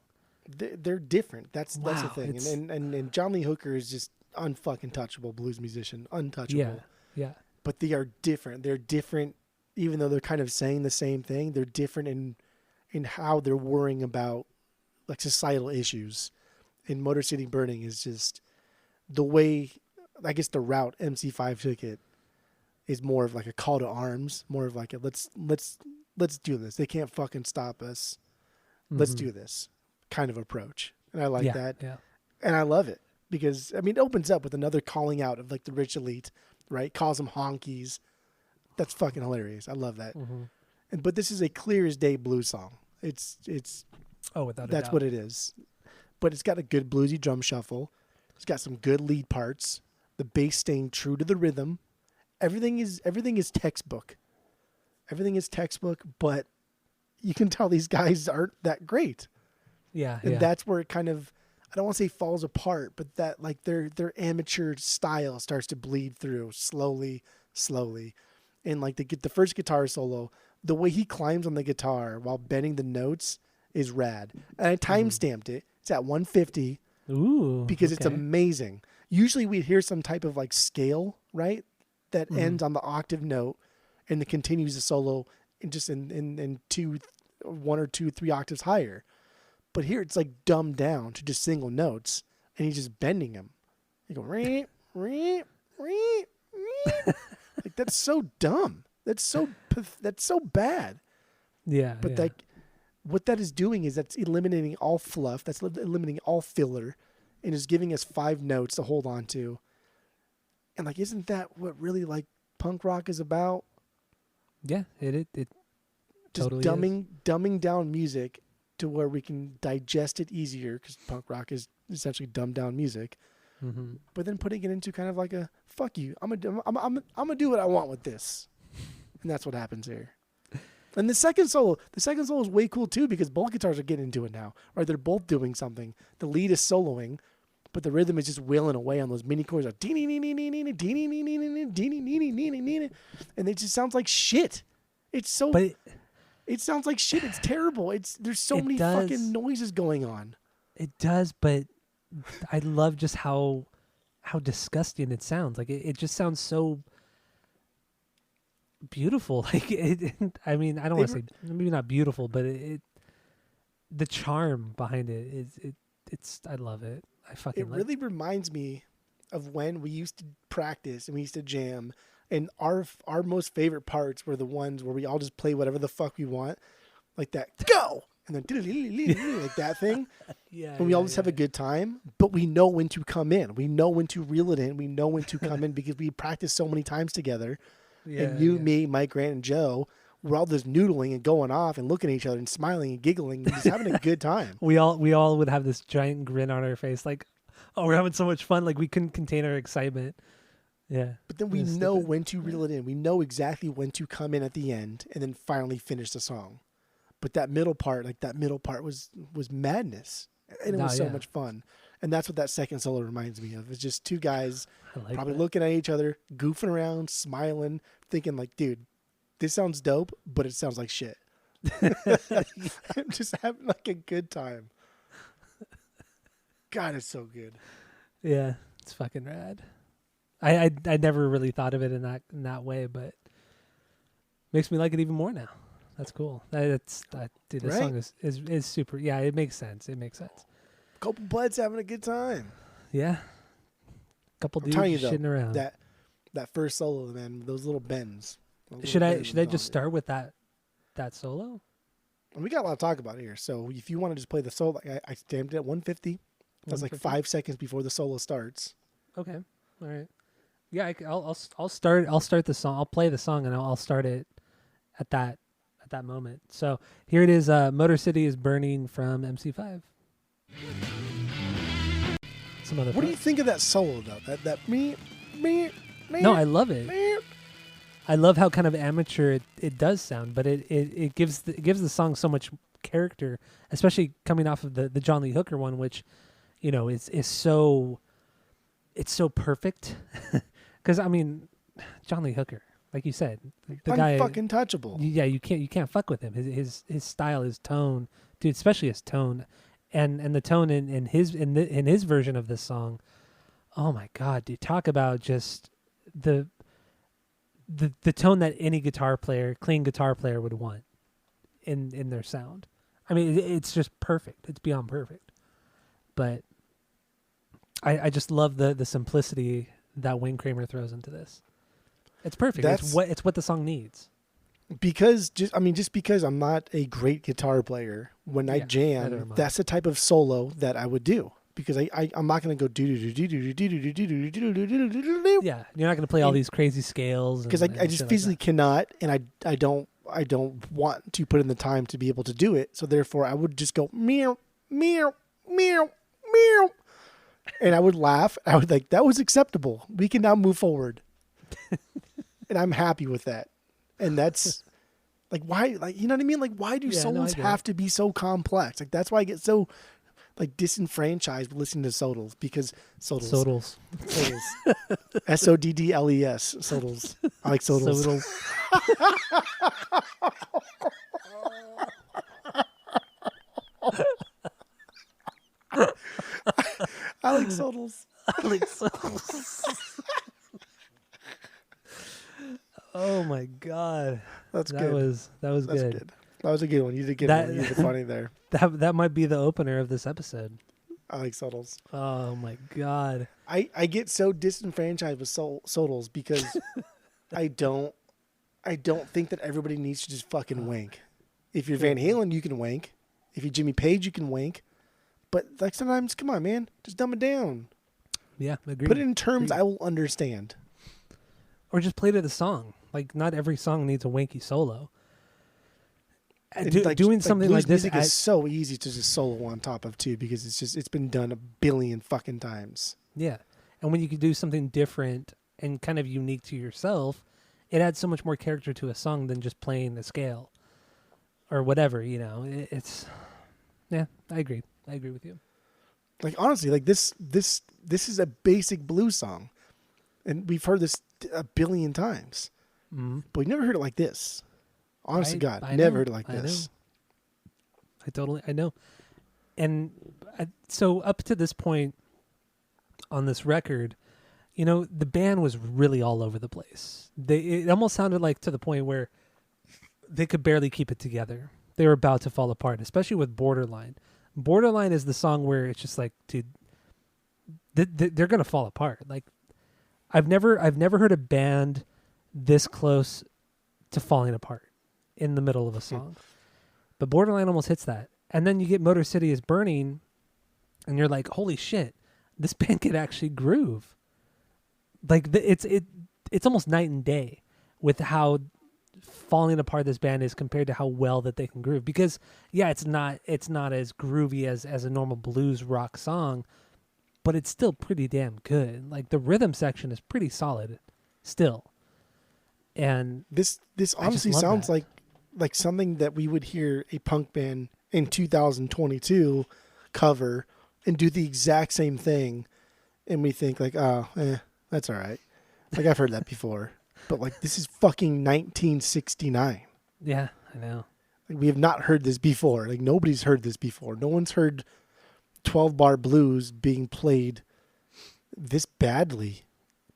They're different. That's the thing. It's... And John Lee Hooker is just unfucking touchable blues musician, untouchable. Yeah, yeah. But they are different. They're different, even though they're kind of saying the same thing. They're different in how they're worrying about like societal issues. And Motor City Burning is just the way. I guess the route MC5 took it is more of like a call to arms, more of like a let's do this. They can't fucking stop us. Let's do this kind of approach. And I like that. Yeah. And I love it because I mean it opens up with another calling out of like the rich elite, right? Calls them honkies. That's fucking hilarious. I love that. But this is a clear as day blues song. It's without a doubt. That's what it is. But it's got a good bluesy drum shuffle. It's got some good lead parts. The bass staying true to the rhythm. Everything is textbook. Everything is textbook, but you can tell these guys aren't that great. Yeah. And that's where it kind of, I don't want to say falls apart, but that like their amateur style starts to bleed through slowly. And like the first guitar solo, the way he climbs on the guitar while bending the notes is rad. And I time-stamped it. It's at 150. Ooh. Because it's amazing. Usually we'd hear some type of like scale, right? That ends on the octave note and it continues the solo in 1 or 2, 3 octaves higher. But here it's like dumbed down to just single notes and he's just bending them. You go, ree, ree, ree, ree. Like that's so dumb. That's so bad. Yeah. But like what that is doing is that's eliminating all fluff. That's eliminating all filler and is giving us 5 notes to hold on to. And like, isn't that what really like punk rock is about? Yeah, it just totally dumbing down music to where we can digest it easier because punk rock is essentially dumbed down music. But then putting it into kind of like a fuck you. I'm gonna do what I want with this, and that's what happens here. And the second solo is way cool too because both guitars are getting into it now. Right, they're both doing something. The lead is soloing. But the rhythm is just wailing away on those mini chords, and it just sounds like shit. It sounds like shit. It's terrible. There's so many fucking noises going on. It does, but I love just how disgusting it sounds. Like it just sounds so beautiful. Like I mean, I don't want to say maybe not beautiful, but the charm behind it it's I love it. It really reminds me of when we used to practice and we used to jam, and our most favorite parts were the ones where we all just play whatever the fuck we want, like that go, and then like that thing. Yeah. And we all just have a good time, but we know when to come in. We know when to reel it in. We know when to come in because we practice so many times together. Yeah, and you, me, Mike, Grant, and Joe. We're all just noodling and going off and looking at each other and smiling and giggling and just having a good time. We all would have this giant grin on our face, like, oh, we're having so much fun. Like we couldn't contain our excitement. Yeah. But then we know when to reel it in. We know exactly when to come in at the end and then finally finish the song. But that middle part was madness. And it was so much fun. And that's what that second solo reminds me of. It's just two guys I probably that. looking at each other, goofing around, smiling, thinking like, dude, this sounds dope, but it sounds like shit. Just having like a good time. God, it's so good. Yeah, it's fucking rad. I never really thought of it in that way, but makes me like it even more now. That's cool. Dude, this Right? song is super. Yeah, it makes sense. It makes sense. Couple buds having a good time. Yeah, couple I'm dudes telling you just though, shitting around. that first solo, man, those little bends. Should I just start with that solo? And we got a lot to talk about here. So if you want to just play the solo, I stamped it at 150. That's like 5 seconds before the solo starts. Okay, all right. Yeah, I'll start. I'll start the song. I'll play the song and I'll start it at that moment. So here it is. Motor City is Burning from MC5. Some other. What do you think of that solo though? That me. No, I love it. I love how kind of amateur it does sound, but it gives the song so much character, especially coming off of the John Lee Hooker one, which, you know, is so perfect. Because I mean, John Lee Hooker, like you said, the guy fucking touchable. Yeah, you can't fuck with him. His style, his tone, dude, especially his tone, and the tone in his version of this song. Oh my God, dude, talk about just the tone that any clean guitar player would want in their sound. I mean, it's just perfect. It's beyond perfect. But I just love the simplicity that Wayne Kramer throws into this. It's perfect. It's what the song needs. Just because I'm not a great guitar player, when I jam, that's the type of solo that I would do. Because I'm not going to go do. Yeah, you're not going to play all these crazy scales. Because I just physically cannot, and I don't want to put in the time to be able to do it. So therefore, I would just go meow meow meow meow, and I would laugh. I would like that was acceptable. We can now move forward, and I'm happy with that. And that's like why, like you know what I mean? Like why do solos have to be so complex? Like that's why I get so like disenfranchised with listening to sodals because sodals. SODDLES sodals. I like sodals. I like sodals. Oh my God, that's good. That was good. That was a good one. You did get one. You did funny there. That might be the opener of this episode. I like sodals. Oh my God. I get so disenfranchised with sodals because I don't think that everybody needs to just fucking wank. If you're Van Halen, you can wank. If you're Jimmy Page, you can wank. But like sometimes, come on, man, just dumb it down. Yeah, agreed. Put it in terms I will understand. Or just play to the song. Like not every song needs a wanky solo. Doing something like this is so easy to just solo on top of too because it's been done a billion fucking times. Yeah, and when you can do something different and kind of unique to yourself, it adds so much more character to a song than just playing the scale or whatever. You know, it's yeah. I agree with you. Like honestly, like this is a basic blues song, and we've heard this a billion times, but we never heard it like this. Honest to God, never heard it like this. I know. And so up to this point on this record, you know, the band was really all over the place. It almost sounded like to the point where they could barely keep it together. They were about to fall apart, especially with Borderline. Borderline is the song where it's just like, dude, they're going to fall apart. Like I've never heard a band this close to falling apart in the middle of a song. But Borderline almost hits that. And then you get Motor City is Burning and you're like, holy shit, this band could actually groove. Like it's almost night and day with how falling apart this band is compared to how well that they can groove. Because yeah, it's not as groovy as a normal blues rock song, but it's still pretty damn good. Like the rhythm section is pretty solid still. And this honestly sounds like something that we would hear a punk band in 2022 cover and do the exact same thing, and we think like, oh, that's all right. Like I've heard that before, but like this is fucking 1969. Yeah, I know. Like we have not heard this before. Like nobody's heard this before. No one's heard 12-bar blues being played this badly,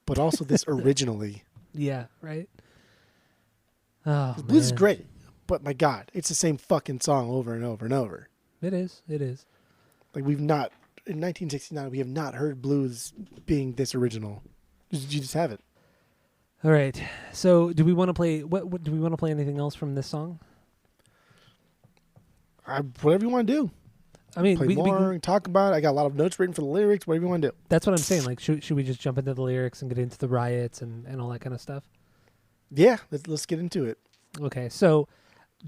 but also this originally. Yeah, right. Oh, Blues is man. great, but my God, it's the same fucking song over and over and over. It is. It is. Like we've not in 1969, we have not heard blues being this original. You just haven't. All right. So, do we want to play? What do we want to play? Anything else from this song? Whatever you want to do. I mean, Play more and talk about it. I got a lot of notes written for the lyrics. Whatever you want to do. That's what I'm saying. Like, should we just jump into the lyrics and get into the riots and all that kind of stuff? Yeah, let's get into it. Okay. So,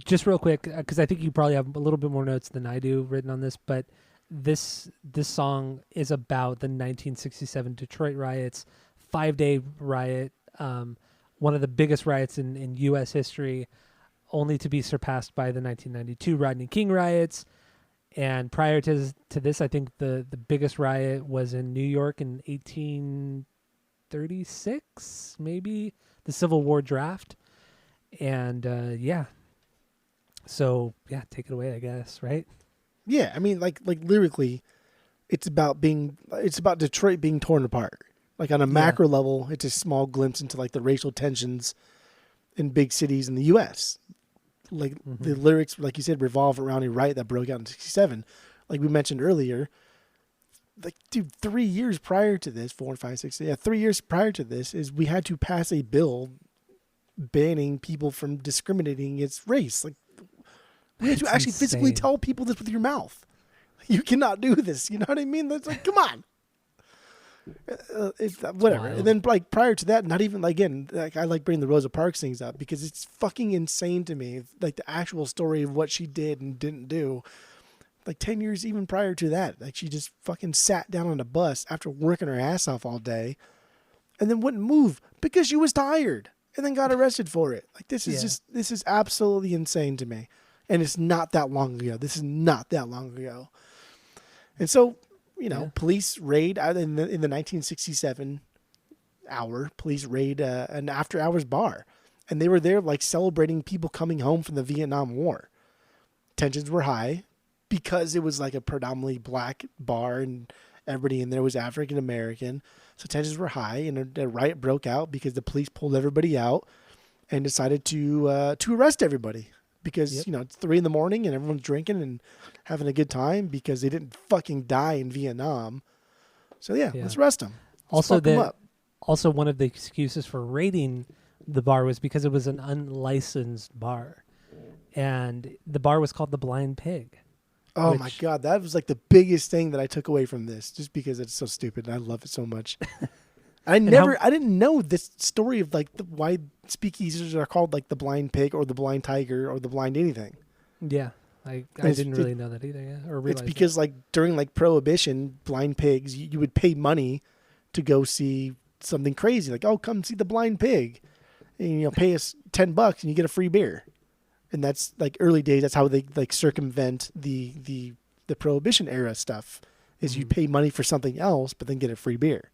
just real quick, because I think you probably have a little bit more notes than I do written on this, but this song is about the 1967 Detroit riots, 5-day riot, one of the biggest riots in U.S. history, only to be surpassed by the 1992 Rodney King riots. And prior to this, I think the biggest riot was in New York in 1836, maybe, the Civil War draft. And yeah. So, yeah, take it away, I guess, right? Yeah, I mean, like lyrically, it's about Detroit being torn apart. Like on a macro level, it's a small glimpse into like the racial tensions in big cities in the U.S. Like the lyrics, like you said, revolve around a riot that broke out in '67. Like we mentioned earlier, like dude, 3 years prior to this, 4, 5, 6, 3 years prior to this, is we had to pass a bill banning people from discriminating against race. Like we had to actually physically tell people this with your mouth. You cannot do this. You know what I mean? That's like, come on. Whatever. And then like prior to that, not even again, like I like bringing the Rosa Parks things up because it's fucking insane to me. Like the actual story of what she did and didn't do. Like 10 years even prior to that, like she just fucking sat down on a bus after working her ass off all day, and then wouldn't move because she was tired, and then got arrested for it. Like this is this is absolutely insane to me, and it's not that long ago. This is not that long ago, and so. You know, police raid in the 1967 hour. Police raid an after-hours bar, and they were there like celebrating people coming home from the Vietnam War. Tensions were high because it was like a predominantly black bar, and everybody in there was African American. So tensions were high, and a riot broke out because the police pulled everybody out and decided to arrest everybody. Because, you know, it's 3 a.m. and everyone's drinking and having a good time because they didn't fucking die in Vietnam. So, let's arrest them. Also, one of the excuses for raiding the bar was because it was an unlicensed bar. And the bar was called the Blind Pig. Oh, my God. That was like the biggest thing that I took away from this just because it's so stupid and I love it so much. I didn't know this story of like why speakeasies are called like the Blind Pig or the Blind Tiger or the Blind anything. Yeah, I didn't really know that either. Yeah, or realize it's because like during like Prohibition, blind pigs, you would pay money to go see something crazy, like come see the Blind Pig, and pay us $10 and you get a free beer, and that's like early days. That's how they like circumvent the Prohibition era stuff. Is you pay money for something else, but then get a free beer.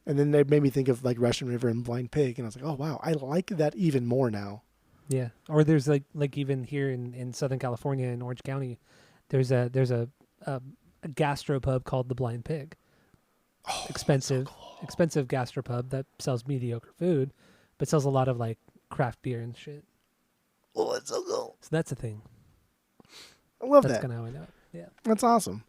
And then they made me think of like Russian River and Blind Pig, and I was like, oh wow, I like that even more now. Yeah, or there's like even here in Southern California in Orange County, there's a gastropub called the Blind Pig. Oh, expensive, so cool. Expensive gastropub that sells mediocre food, but sells a lot of like craft beer and shit. Oh, that's so cool. So that's a thing. I love that. That's kind of how I know it. Yeah, that's awesome.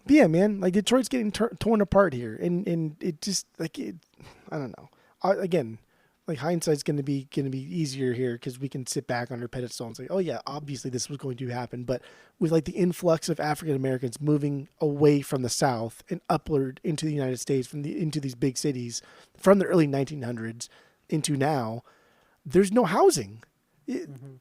But yeah, man, like Detroit's getting torn apart here, and it just like I don't know. Again, like hindsight's going to be easier here because we can sit back on our pedestal and say, oh yeah, obviously this was going to happen. But with like the influx of African Americans moving away from the South and upward into the United States into these big cities from the early 1900s into now, there's no housing.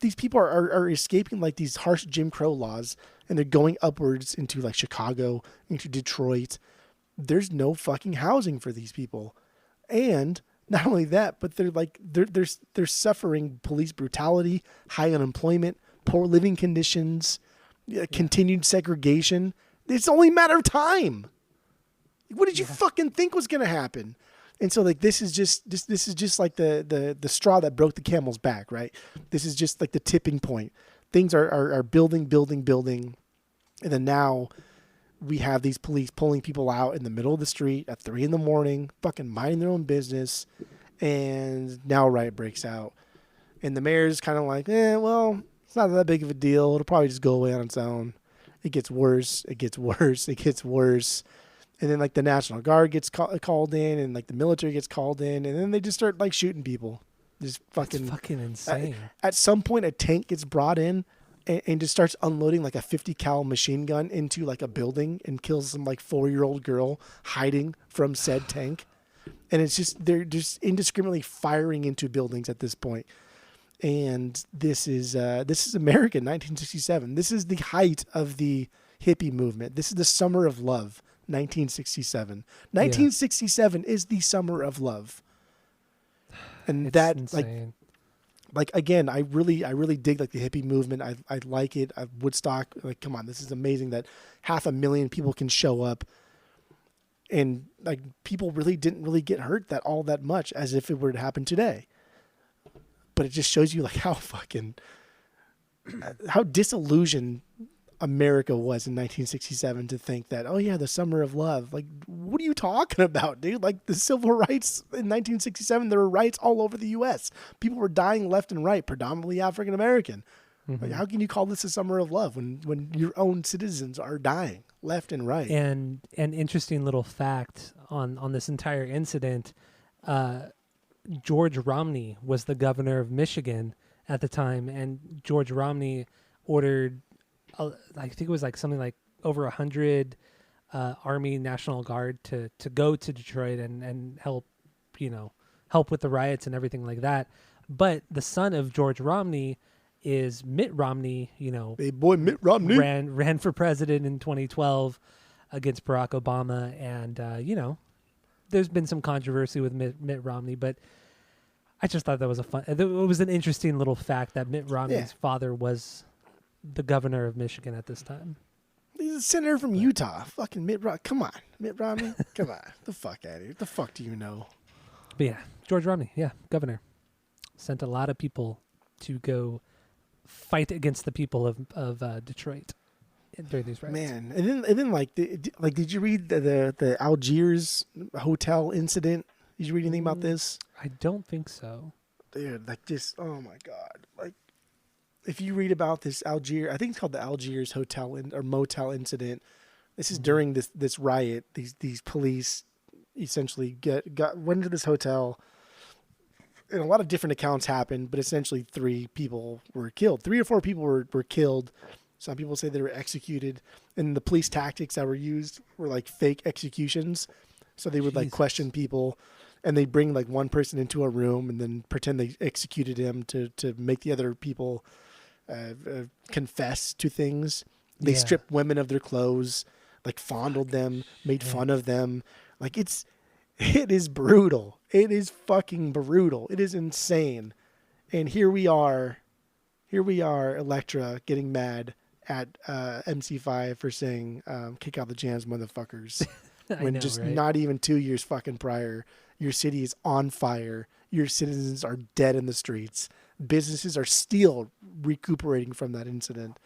These people are escaping like these harsh Jim Crow laws, and they're going upwards into like Chicago, into Detroit. There's no fucking housing for these people. And not only that, but they're suffering police brutality, high unemployment, poor living conditions, continued segregation. It's only a matter of time. What did you fucking think was going to happen? And so like this is just like the straw that broke the camel's back, right? This is just like the tipping point. Things are building, and then now we have these police pulling people out in the middle of the street at 3 a.m, fucking minding their own business, and now a riot breaks out. And the mayor's kind of like, well, it's not that big of a deal. It'll probably just go away on its own. It gets worse. It gets worse. It gets worse. And then like the National Guard gets called in, and like the military gets called in, and then they just start like shooting people. Just fucking, it's fucking insane. At some point, a tank gets brought in and just starts unloading like a 50 cal machine gun into like a building and kills some like 4-year-old girl hiding from said tank. And it's just, they're just indiscriminately firing into buildings at this point. And this is America, 1967. This is the height of the hippie movement. This is the summer of love, 1967. 1967 is the summer of love. And It's that insane. like again, I really dig like the hippie movement. I like it. Woodstock, like, come on, this is amazing that 500,000 people can show up, and like people really didn't really get hurt all that much as if it were to happen today. But it just shows you like how disillusioned America was in 1967 to think that, oh yeah, the summer of love. Like, what are you talking about, dude? Like the civil rights in 1967, there were riots all over the U.S. People were dying left and right, predominantly African American. Mm-hmm. Like, how can you call this a summer of love when your own citizens are dying left and right? And an interesting little fact on this entire incident, George Romney was the governor of Michigan at the time, and George Romney ordered, I think it was like something like over 100 Army National Guard to go to Detroit and help with the riots and everything like that. But the son of George Romney is Mitt Romney, Hey boy, Mitt Romney ran for president in 2012 against Barack Obama, and there's been some controversy with Mitt Romney, but I just thought that was it was an interesting little fact that Mitt Romney's father was the governor of Michigan at this time. He's a senator from Utah. Fucking Mitt Romney. Come on, Mitt Romney. Come on. The fuck out of here. What the fuck do you know? But yeah, George Romney, governor. Sent a lot of people to go fight against the people of Detroit during these riots. Man, and then like did you read the Algiers hotel incident? Did you read anything about this? I don't think so. Dude, like just, oh my God. Like, if you read about this I think it's called the Algiers hotel or motel incident. This is during this riot. These police essentially went into this hotel, and a lot of different accounts happened, but essentially 3 people were killed. 3 or 4 people were killed. Some people say they were executed, and the police tactics that were used were like fake executions. So they would like question people, and they'd bring like one person into a room and then pretend they executed him to make the other people confess to things. They stripped women of their clothes, like fondled them, made fun of them. Like it is brutal. It is fucking brutal. It is insane. And here we are, Elektra getting mad at MC5 for saying, kick out the jams, motherfuckers. When not even 2 years fucking prior, your city is on fire. Your citizens are dead in the streets. Businesses are still recuperating from that incident.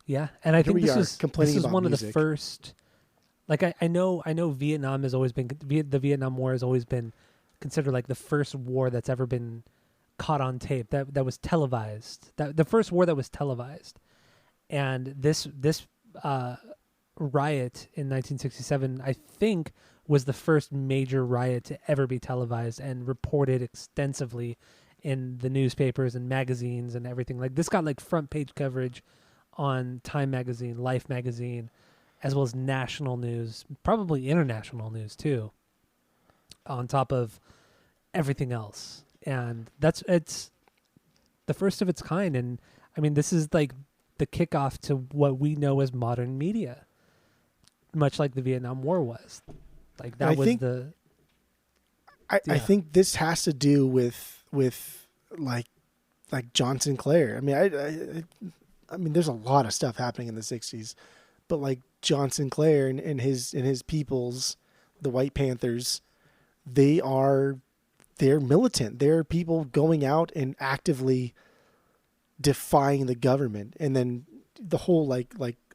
Yeah, and I think this is one of the music. first. Like I know Vietnam has always been the Vietnam War has always been considered like the first war that's ever been caught on tape that was televised. That the first war that was televised, and this riot in 1967, I think, was the first major riot to ever be televised and reported extensively in the newspapers and magazines and everything. Like this got like front page coverage on Time magazine, Life magazine, as well as national news, probably international news too, on top of everything else. And it's the first of its kind. And I mean, this is like the kickoff to what we know as modern media, much like the Vietnam War was. Like that I think this has to do with like John Sinclair. I mean, I mean, there's a lot of stuff happening in the 60s, but like John Sinclair and his peoples, the White Panthers, they're militant. They're people going out and actively defying the government. And then the whole like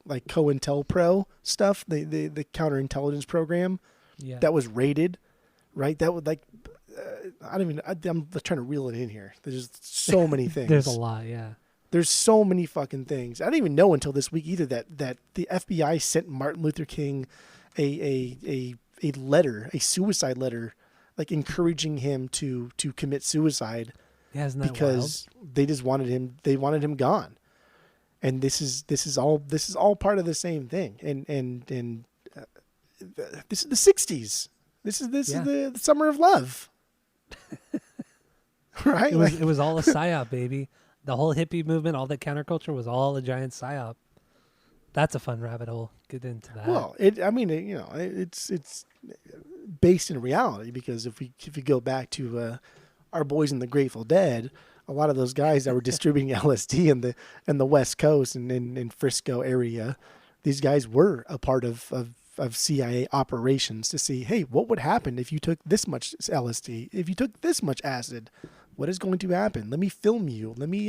COINTELPRO stuff, the counterintelligence program that was raided, right? That would like I'm trying to reel it in here. There's so many things. There's a lot, yeah. There's so many fucking things. I didn't even know until this week either that the FBI sent Martin Luther King a letter, a suicide letter, like encouraging him to commit suicide. Yeah, isn't that because wild? they just wanted him gone. And this is all part of the same thing. And this is the 60s. This is the summer of love. Right? It was all a psyop, baby. The whole hippie movement, all that counterculture was all a giant psyop. That's a fun rabbit hole. Get into that. Well, it's based in reality, because if you go back to our boys in the Grateful Dead, a lot of those guys that were distributing LSD in the West Coast and in Frisco area, these guys were a part of CIA operations to see, hey, what would happen if you took this much LSD? If you took this much acid, what is going to happen? Let me film you. Let me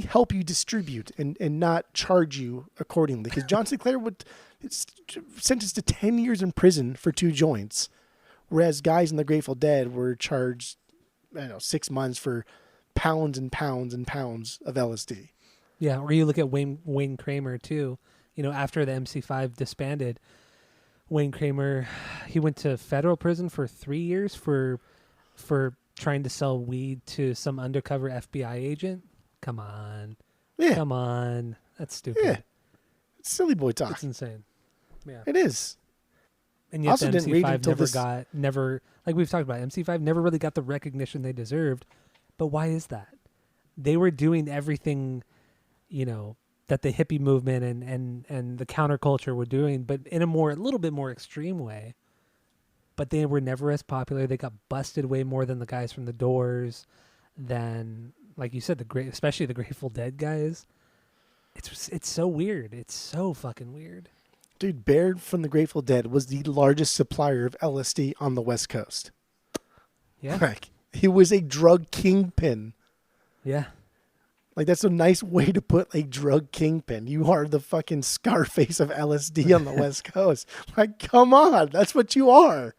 help you distribute and not charge you accordingly. Because John Sinclair it's sentenced to 10 years in prison for 2 joints, whereas guys in the Grateful Dead were charged, 6 months for pounds and pounds and pounds of LSD. Yeah, or you look at Wayne Kramer too. After the MC5 disbanded, Wayne Kramer, he went to federal prison for 3 years for trying to sell weed to some undercover FBI agent. Come on. Yeah. Come on. That's stupid. Yeah. It's silly boy talk. It's insane. Yeah. It is. And yet Also the didn't read MC5 until like we've talked about, MC5 never really got the recognition they deserved. But why is that? They were doing everything, that the hippie movement and the counterculture were doing, but in a little bit more extreme way. But they were never as popular. They got busted way more than the guys from the Doors, than, like you said, especially the Grateful Dead guys. It's so weird. It's so fucking weird. Dude, Baird from the Grateful Dead was the largest supplier of LSD on the West Coast. Yeah. Like, he was a drug kingpin. Yeah. Like, that's a nice way to put a drug kingpin. You are the fucking Scarface of LSD on the West Coast. Like, come on. That's what you are.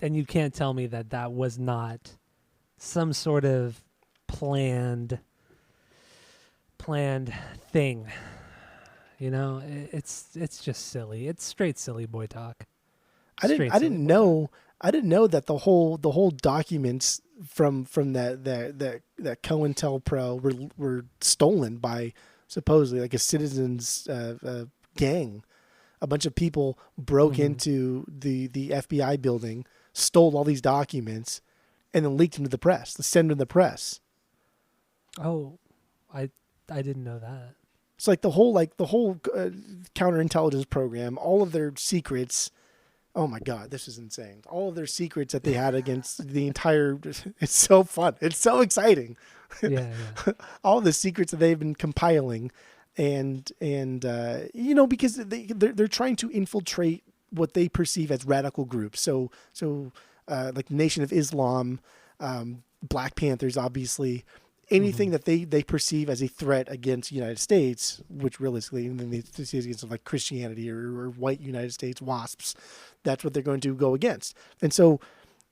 And you can't tell me that was not some sort of planned thing. It's just silly. It's straight silly boy talk. I didn't know that the whole documents from that COINTELPRO were stolen by supposedly like a citizens gang. A bunch of people broke into the FBI building, stole all these documents, and then leaked them to the press. Sent them to the press. Oh, I didn't know that. It's like the whole counterintelligence program, all of their secrets. Oh my God, this is insane. All of their secrets that they had against the entire, it's so fun. It's so exciting. Yeah. All the secrets that they've been compiling and because they're trying to infiltrate what they perceive as radical groups. So like the Nation of Islam, Black Panthers, obviously, anything that they perceive as a threat against the United States, which realistically, and then they see against like Christianity or white United States WASPs, that's what they're going to go against. And so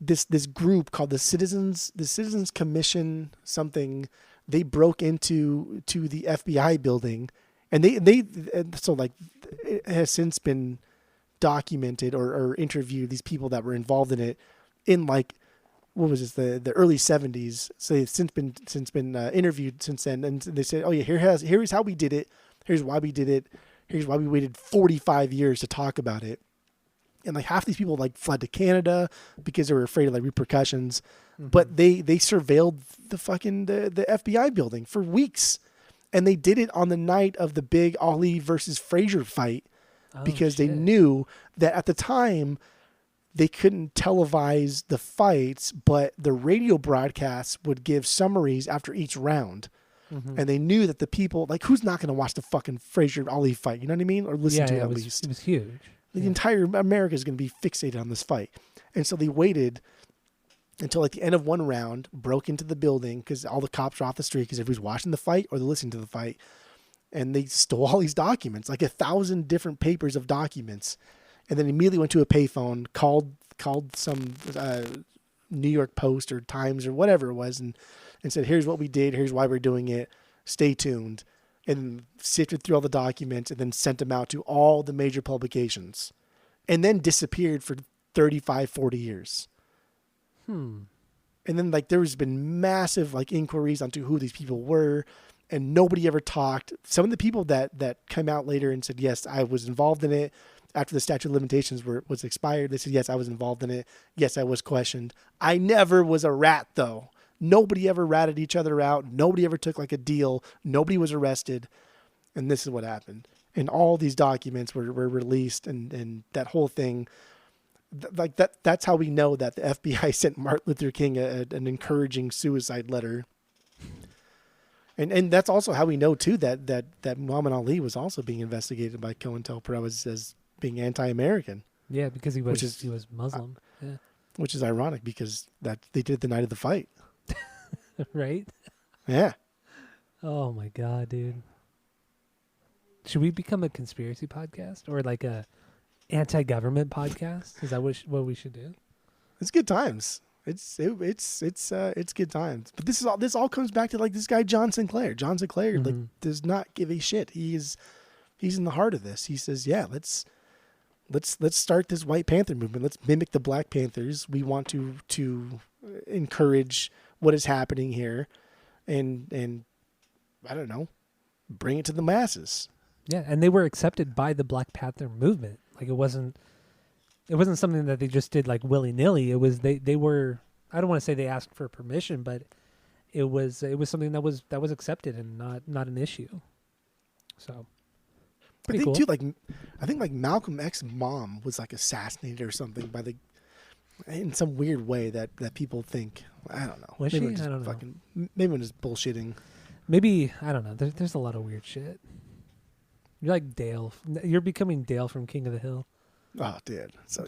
this group called the Citizens Commission something, they broke into the FBI building, and so like it has since been documented or interviewed these people that were involved in it in like, what was this, the early 70s. So they've since been interviewed since then, and they said, oh yeah, here's how we did it, here's why we did it, here's why we waited 45 years to talk about it. And like half these people like fled to Canada because they were afraid of like repercussions, but they surveilled the FBI building for weeks, and they did it on the night of the big Ali versus Frazier fight because they knew that at the time they couldn't televise the fights, but the radio broadcasts would give summaries after each round. And they knew that the people, like, who's not going to watch the fucking Frazier Ali fight? You know what I mean? Or listen to it at least. It was huge. The entire America is going to be fixated on this fight. And so they waited until like the end of one round, broke into the building because all the cops were off the street because everybody's watching the fight or they're listening to the fight. And they stole all these documents, like 1,000 different papers of documents. And then immediately went to a payphone, called some New York Post or Times or whatever it was, and said, here's what we did, here's why we're doing it, stay tuned. And sifted through all the documents and then sent them out to all the major publications. And then disappeared for 35, 40 years. And then like there's been massive like inquiries onto who these people were, and nobody ever talked. Some of the people that came out later and said, yes, I was involved in it, after the statute of limitations was expired, they said, yes, I was involved in it. Yes, I was questioned. I never was a rat, though. Nobody ever ratted each other out. Nobody ever took like a deal. Nobody was arrested. And this is what happened. And all these documents were released, and that whole thing, like that's how we know that the FBI sent Martin Luther King an encouraging suicide letter. And that's also how we know too that Muhammad Ali was also being investigated by COINTELPRO as being anti-American. Yeah, because he was Muslim. Yeah. Which is ironic because that they did the night of the fight. Right? Yeah. Oh my God, dude. Should we become a conspiracy podcast or like a anti-government podcast? Is that what we should do? It's good times. It's good times. But this all comes back to like this guy John Sinclair. John Sinclair like does not give a shit. He's in the heart of this. He says, yeah, let's start this White Panther movement. Let's mimic the Black Panthers. We want to encourage what is happening here, and I don't know, bring it to the masses. Yeah, and they were accepted by the Black Panther movement. Like it wasn't something that they just did like willy-nilly. It was they were, I don't want to say they asked for permission, but it was something that was accepted and not an issue. So pretty cool. Too, like I think like Malcolm X's mom was like assassinated or something in some weird way that people think. I don't know. Was maybe she? I don't know. Maybe I'm just bullshitting. Maybe, I don't know. There's a lot of weird shit. You're like Dale. You're becoming Dale from King of the Hill. Oh, dude. So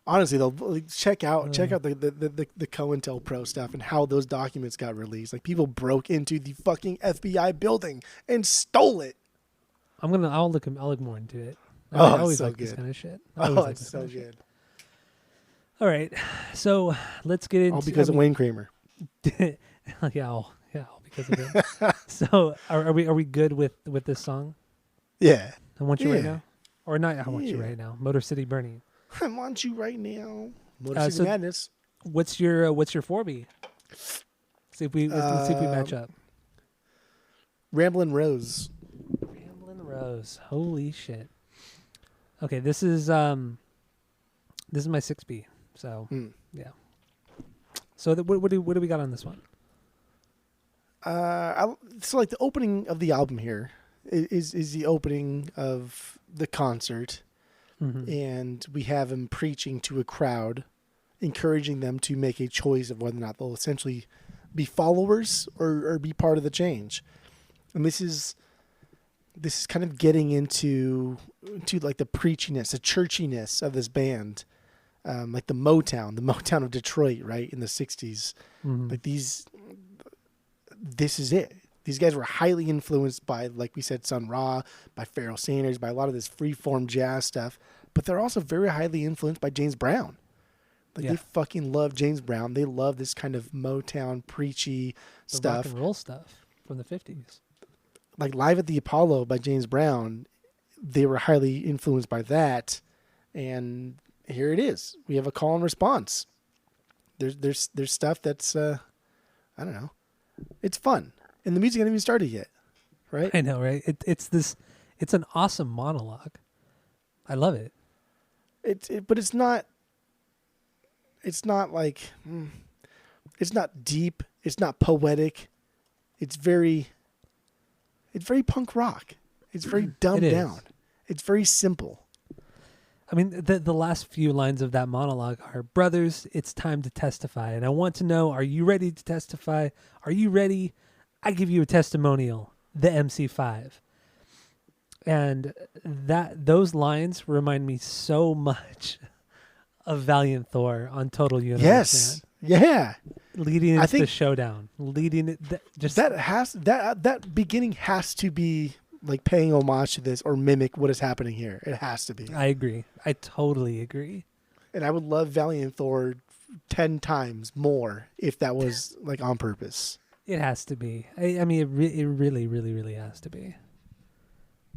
honestly, though, like, check out the COINTELPRO stuff and how those documents got released. Like people broke into the fucking FBI building and stole it. I'll look more into it. I always so like good. this kind of shit. It's so good. All right, so let's get into all because of Wayne Kramer. yeah, all because of it. So are we good with this song? Yeah. I Want You Right Now, or not? I Want You Right Now. Motor City Burning. I Want You Right Now. Motor City Madness. What's your 4B? Let's see if we match up. Ramblin' Rose. Ramblin' Rose. Holy shit. Okay, this is my 6B. So yeah. So what do we got on this one? So like the opening of the album here is the opening of the concert, and we have him preaching to a crowd, encouraging them to make a choice of whether or not they'll essentially be followers or be part of the change. And this is kind of getting into like the preachiness, the churchiness of this band. Like the Motown of Detroit, right, in the 60s. Like this is it. These guys were highly influenced by, like we said, Sun Ra, by Pharoah Sanders, by a lot of this free-form jazz stuff. But they're also very highly influenced by James Brown. Like they fucking love James Brown. They love this kind of Motown, preachy stuff. Rock and roll stuff from the 50s. Like Live at the Apollo by James Brown, they were highly influenced by that. And here it is. We have a call and response. There's stuff that's I don't know. It's fun, and the music hasn't even started yet, right? I know, right? It's an awesome monologue. I love it. But it's not. It's not like. It's not deep. It's not poetic. It's very punk rock. It's very dumbed down. It's very simple. I mean, the last few lines of that monologue are, "Brothers, it's time to testify. And I want to know, are you ready to testify? Are you ready? I give you a testimonial, the MC5." And those lines remind me so much of Valiant Thor on Total Universe, Yes. Yeah. leading I into the think showdown, leading it just that beginning has to be like paying homage to this or mimic what is happening here. It has to be. I agree. I totally agree. And I would love Valiant Thor 10 times more if that was like on purpose. It has to be. I mean, it really, really, really has to be.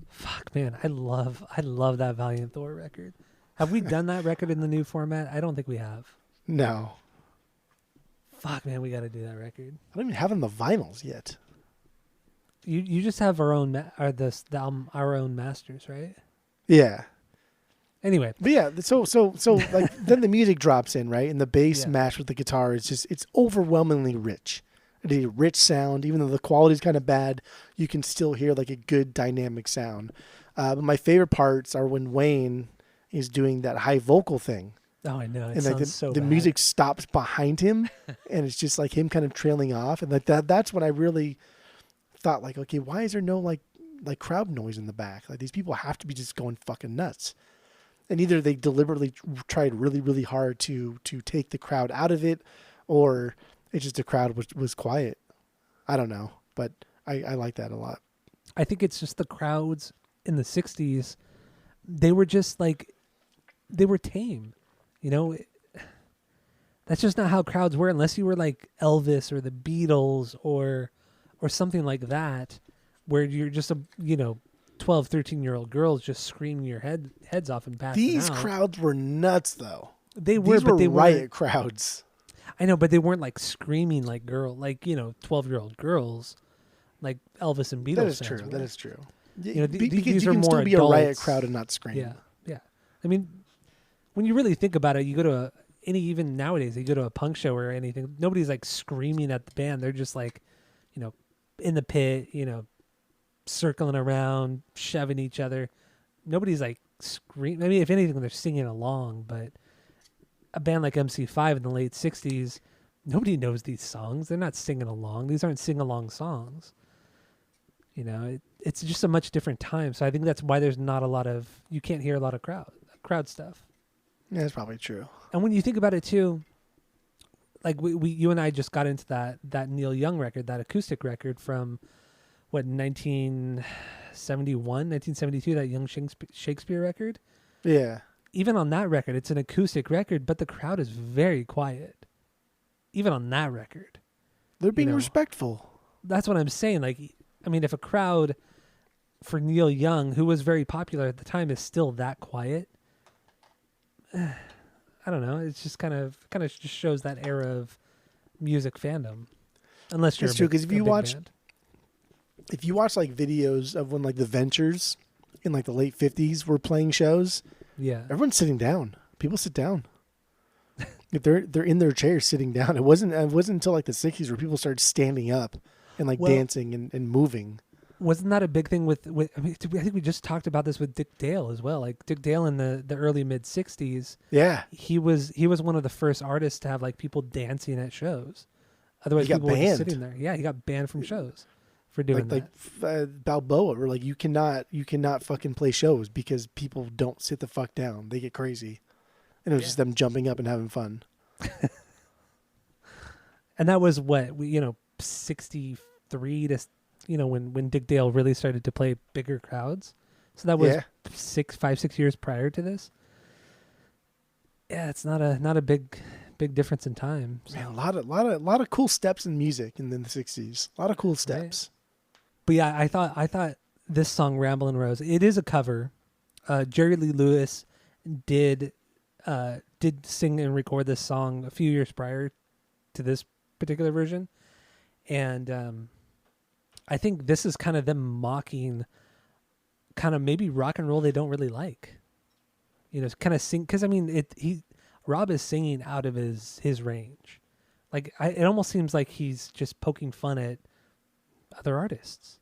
Fuck, man, I love that Valiant Thor record. Have we done that record in the new format? I don't think we have. No. Fuck, man, we got to do that record. I don't even have them the vinyls yet. You just have our own our own masters, right? Yeah. Anyway, But yeah, so like then the music drops in, right? And the bass Yeah. matched with the guitar is just it's overwhelmingly rich. It is a rich sound, even though the quality is kind of bad, you can still hear like a good dynamic sound. But my favorite parts are when Wayne is doing that high vocal thing. oh, I know it And like sounds so the bad. music stops behind him and it's just like him kind of trailing off. And like that's when I really thought like, okay, why is there no like crowd noise in the back? Like these people have to be just going fucking nuts. And either they deliberately tried really, really hard to take the crowd out of it, or it's just the crowd was quiet. I don't know, but I like that a lot. I think it's just the crowds in the 60s, they were just like, they were tame. You know, that's just not how crowds were unless you were like Elvis or the Beatles or something like that, where you're just a, 12, 13-year-old girls just screaming your heads off and passing These out. crowds were nuts, though. They were, These but were they riot weren't. crowds. I know, but they weren't like screaming like 12-year-old girls, like Elvis and Beatles. That is fans true. were. That is true. Because Because these you are can more still be a riot adults. crowd and not scream. Yeah, yeah. I mean, when you really think about it, you go to even nowadays, you go to a punk show or anything, nobody's like screaming at the band. They're just like, in the pit, circling around, shoving each other. Nobody's like screaming. Maybe if anything, they're singing along. But a band like MC5 in the late 60s, nobody knows these songs. They're not singing along. These aren't sing-along songs. It's just a much different time. So I think that's why there's not a lot of, you can't hear a lot of crowd stuff. Yeah, that's probably true. And when you think about it too, like you and I just got into that Neil Young record, that acoustic record from 1972, that Young Shakespeare record. Yeah. Even on that record, it's an acoustic record, but the crowd is very quiet. Even on that record. They're being respectful. That's what I'm saying. Like, I mean, if a crowd for Neil Young, who was very popular at the time, is still that quiet, I don't know. It's just kind of just shows that era of music fandom. Unless you're It's true, because if you watch like videos of when like the Ventures in like the late 50s were playing shows, everyone's sitting down. People sit down. They're in their chairs sitting down. It wasn't until like the 60s where people started standing up and like dancing and moving. Wasn't that a big thing with I mean, I think we just talked about this with Dick Dale as well. Like Dick Dale in the early mid 60s. Yeah. He was one of the first artists to have like people dancing at shows. Otherwise He got people were just banned. sitting there. Yeah, he got banned from shows for doing that. Balboa, where like you cannot fucking play shows because people don't sit the fuck down. They get crazy. And it was just them jumping up and having fun. And that was what 63 to when Dick Dale really started to play bigger crowds. So that was 5-6 years prior to this. Yeah, it's not a big difference in time. So. Man, a lot of cool steps in music in the 60s. A lot of cool steps. Right. But yeah, I thought this song "Ramblin' Rose," it is a cover. Jerry Lee Lewis did sing and record this song a few years prior to this particular version, and I think this is kind of them mocking kind of maybe rock and roll they don't really like. Kind of sing, because I mean Rob is singing out of his range. Like it almost seems like he's just poking fun at other artists,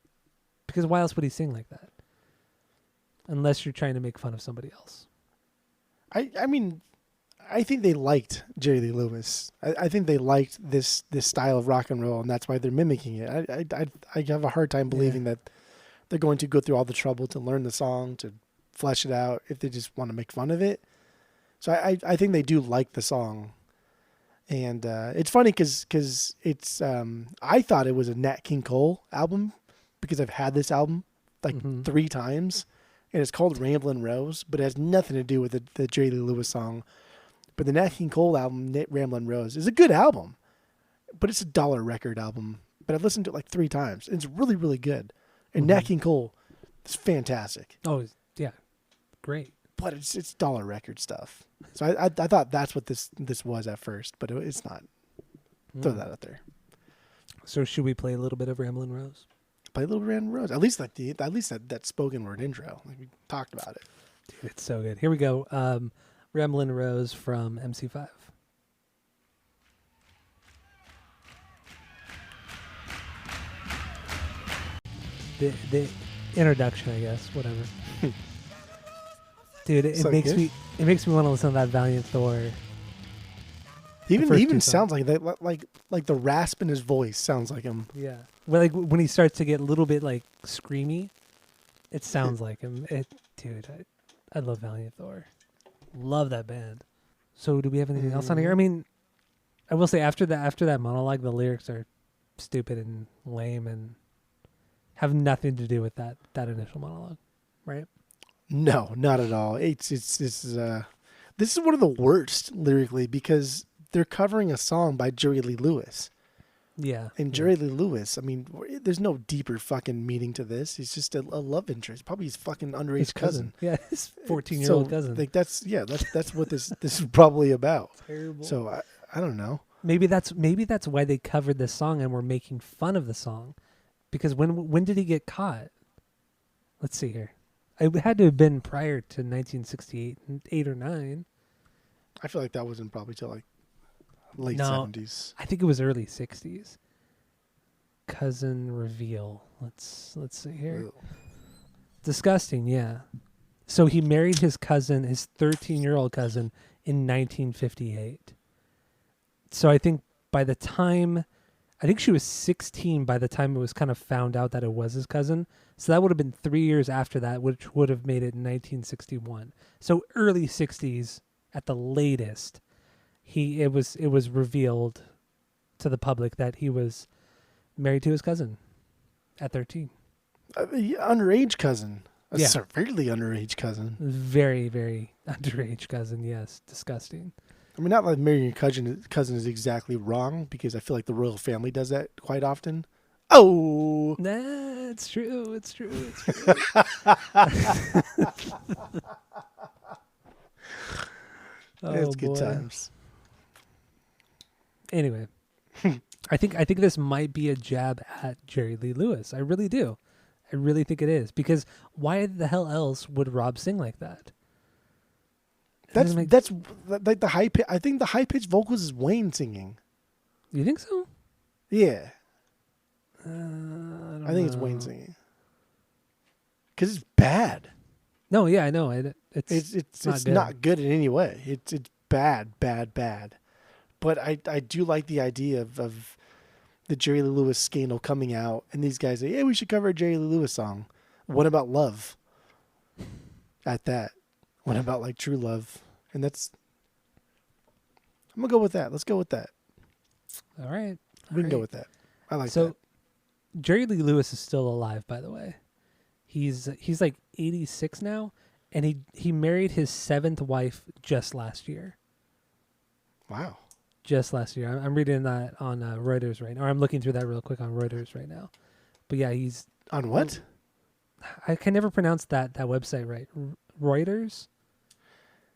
because why else would he sing like that? Unless you're trying to make fun of somebody else. I mean, I think they liked Jerry Lee Lewis. I think they liked this style of rock and roll, and that's why they're mimicking it. I have a hard time believing that they're going to go through all the trouble to learn the song, to flesh it out, if they just want to make fun of it. So I think they do like the song. And it's funny because it's I thought it was a Nat King Cole album because I've had this album like 3 times, and it's called Ramblin' Rose, but it has nothing to do with the Jerry Lee Lewis song. But the Nat King Cole album, Ramblin' Rose, is a good album, but it's a dollar record album. But I've listened to it like 3 times, and it's really, really good. And Nat King Cole is fantastic. Oh, yeah. Great. But it's dollar record stuff. So I thought that's what this was at first, but it's not. Throw that out there. So should we play a little bit of Ramblin' Rose? Play a little Ramblin' Rose. At least that spoken word intro. Like we talked about it. Dude, it's so good. Here we go. Ramblin' Rose from MC5. The introduction, I guess. Whatever. Dude, it makes me want to listen to that Valiant Thor. He even sounds like that, like the rasp in his voice sounds like him. Yeah, well, like when he starts to get a little bit like screamy, it sounds like him. Dude, I love Valiant Thor. Love that band. So, do we have anything else on here? I mean, I will say after that monologue, the lyrics are stupid and lame and have nothing to do with that initial monologue, right? No, not at all. This is one of the worst lyrically because they're covering a song by Jerry Lee Lewis. Yeah. And Jerry Lee Lewis, I mean, there's no deeper fucking meaning to this. He's just a love interest. Probably his fucking underage his cousin. Yeah, his 14-year-old cousin. Like that's what this is probably about. Terrible. So I don't know. Maybe that's why they covered this song and were making fun of the song. Because when did he get caught? Let's see here. It had to have been prior to 1968, 8 or 9. I feel like that wasn't probably till like late 70s. I think it was early 60s. Cousin reveal. Let's see here. Ew. Disgusting, yeah. So he married his cousin, his 13-year-old cousin, in 1958. So I think she was 16 by the time it was kind of found out that it was his cousin. So that would have been 3 years after that, which would have made it 1961. So early 60s at the latest, it was revealed to the public that he was married to his cousin at 13. Underage cousin. A Yeah. severely underage cousin. Very, very underage cousin, yes. Disgusting. I mean, not like marrying your cousin is exactly wrong because I feel like the royal family does that quite often. Oh, Nah, it's true. It's true. it's good boy. times. Anyway, I think this might be a jab at Jerry Lee Lewis. I really do. I really think it is because why the hell else would Rob sing like that? That's like the high pitch. I think the high pitched vocals is Wayne singing. You think so? Yeah, I think it's Wayne singing because it's bad. No, yeah, I know. It's not good in any way. It's bad. But I do like the idea of the Jerry Lee Lewis scandal coming out, and these guys say, "Hey, we should cover a Jerry Lee Lewis song." What about love? At that, what about like true love? And I'm gonna go with that. Let's go with that. All right. We can go with that. I like that. So Jerry Lee Lewis is still alive, by the way. He's like 86 now, and he married his 7th wife just last year. Wow. Just last year. I'm reading that on Reuters right now. Or I'm looking through that real quick on Reuters right now. But yeah, he's On what? I can never pronounce that website right. Reuters.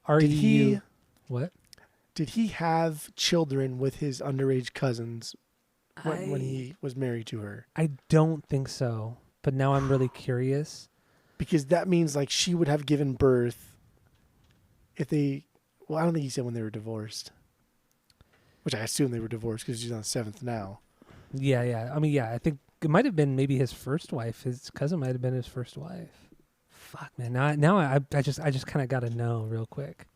Did he? What? Did he have children with his underage cousins when he was married to her? I don't think so. But now I'm really curious. Because that means like she would have given birth if they. Well, I don't think he said when they were divorced. Which I assume they were divorced because she's on the 7th now. Yeah. I mean, yeah, I think it might have been maybe his first wife. His cousin might have been his first wife. Fuck, man. Now I just kind of got to know real quick.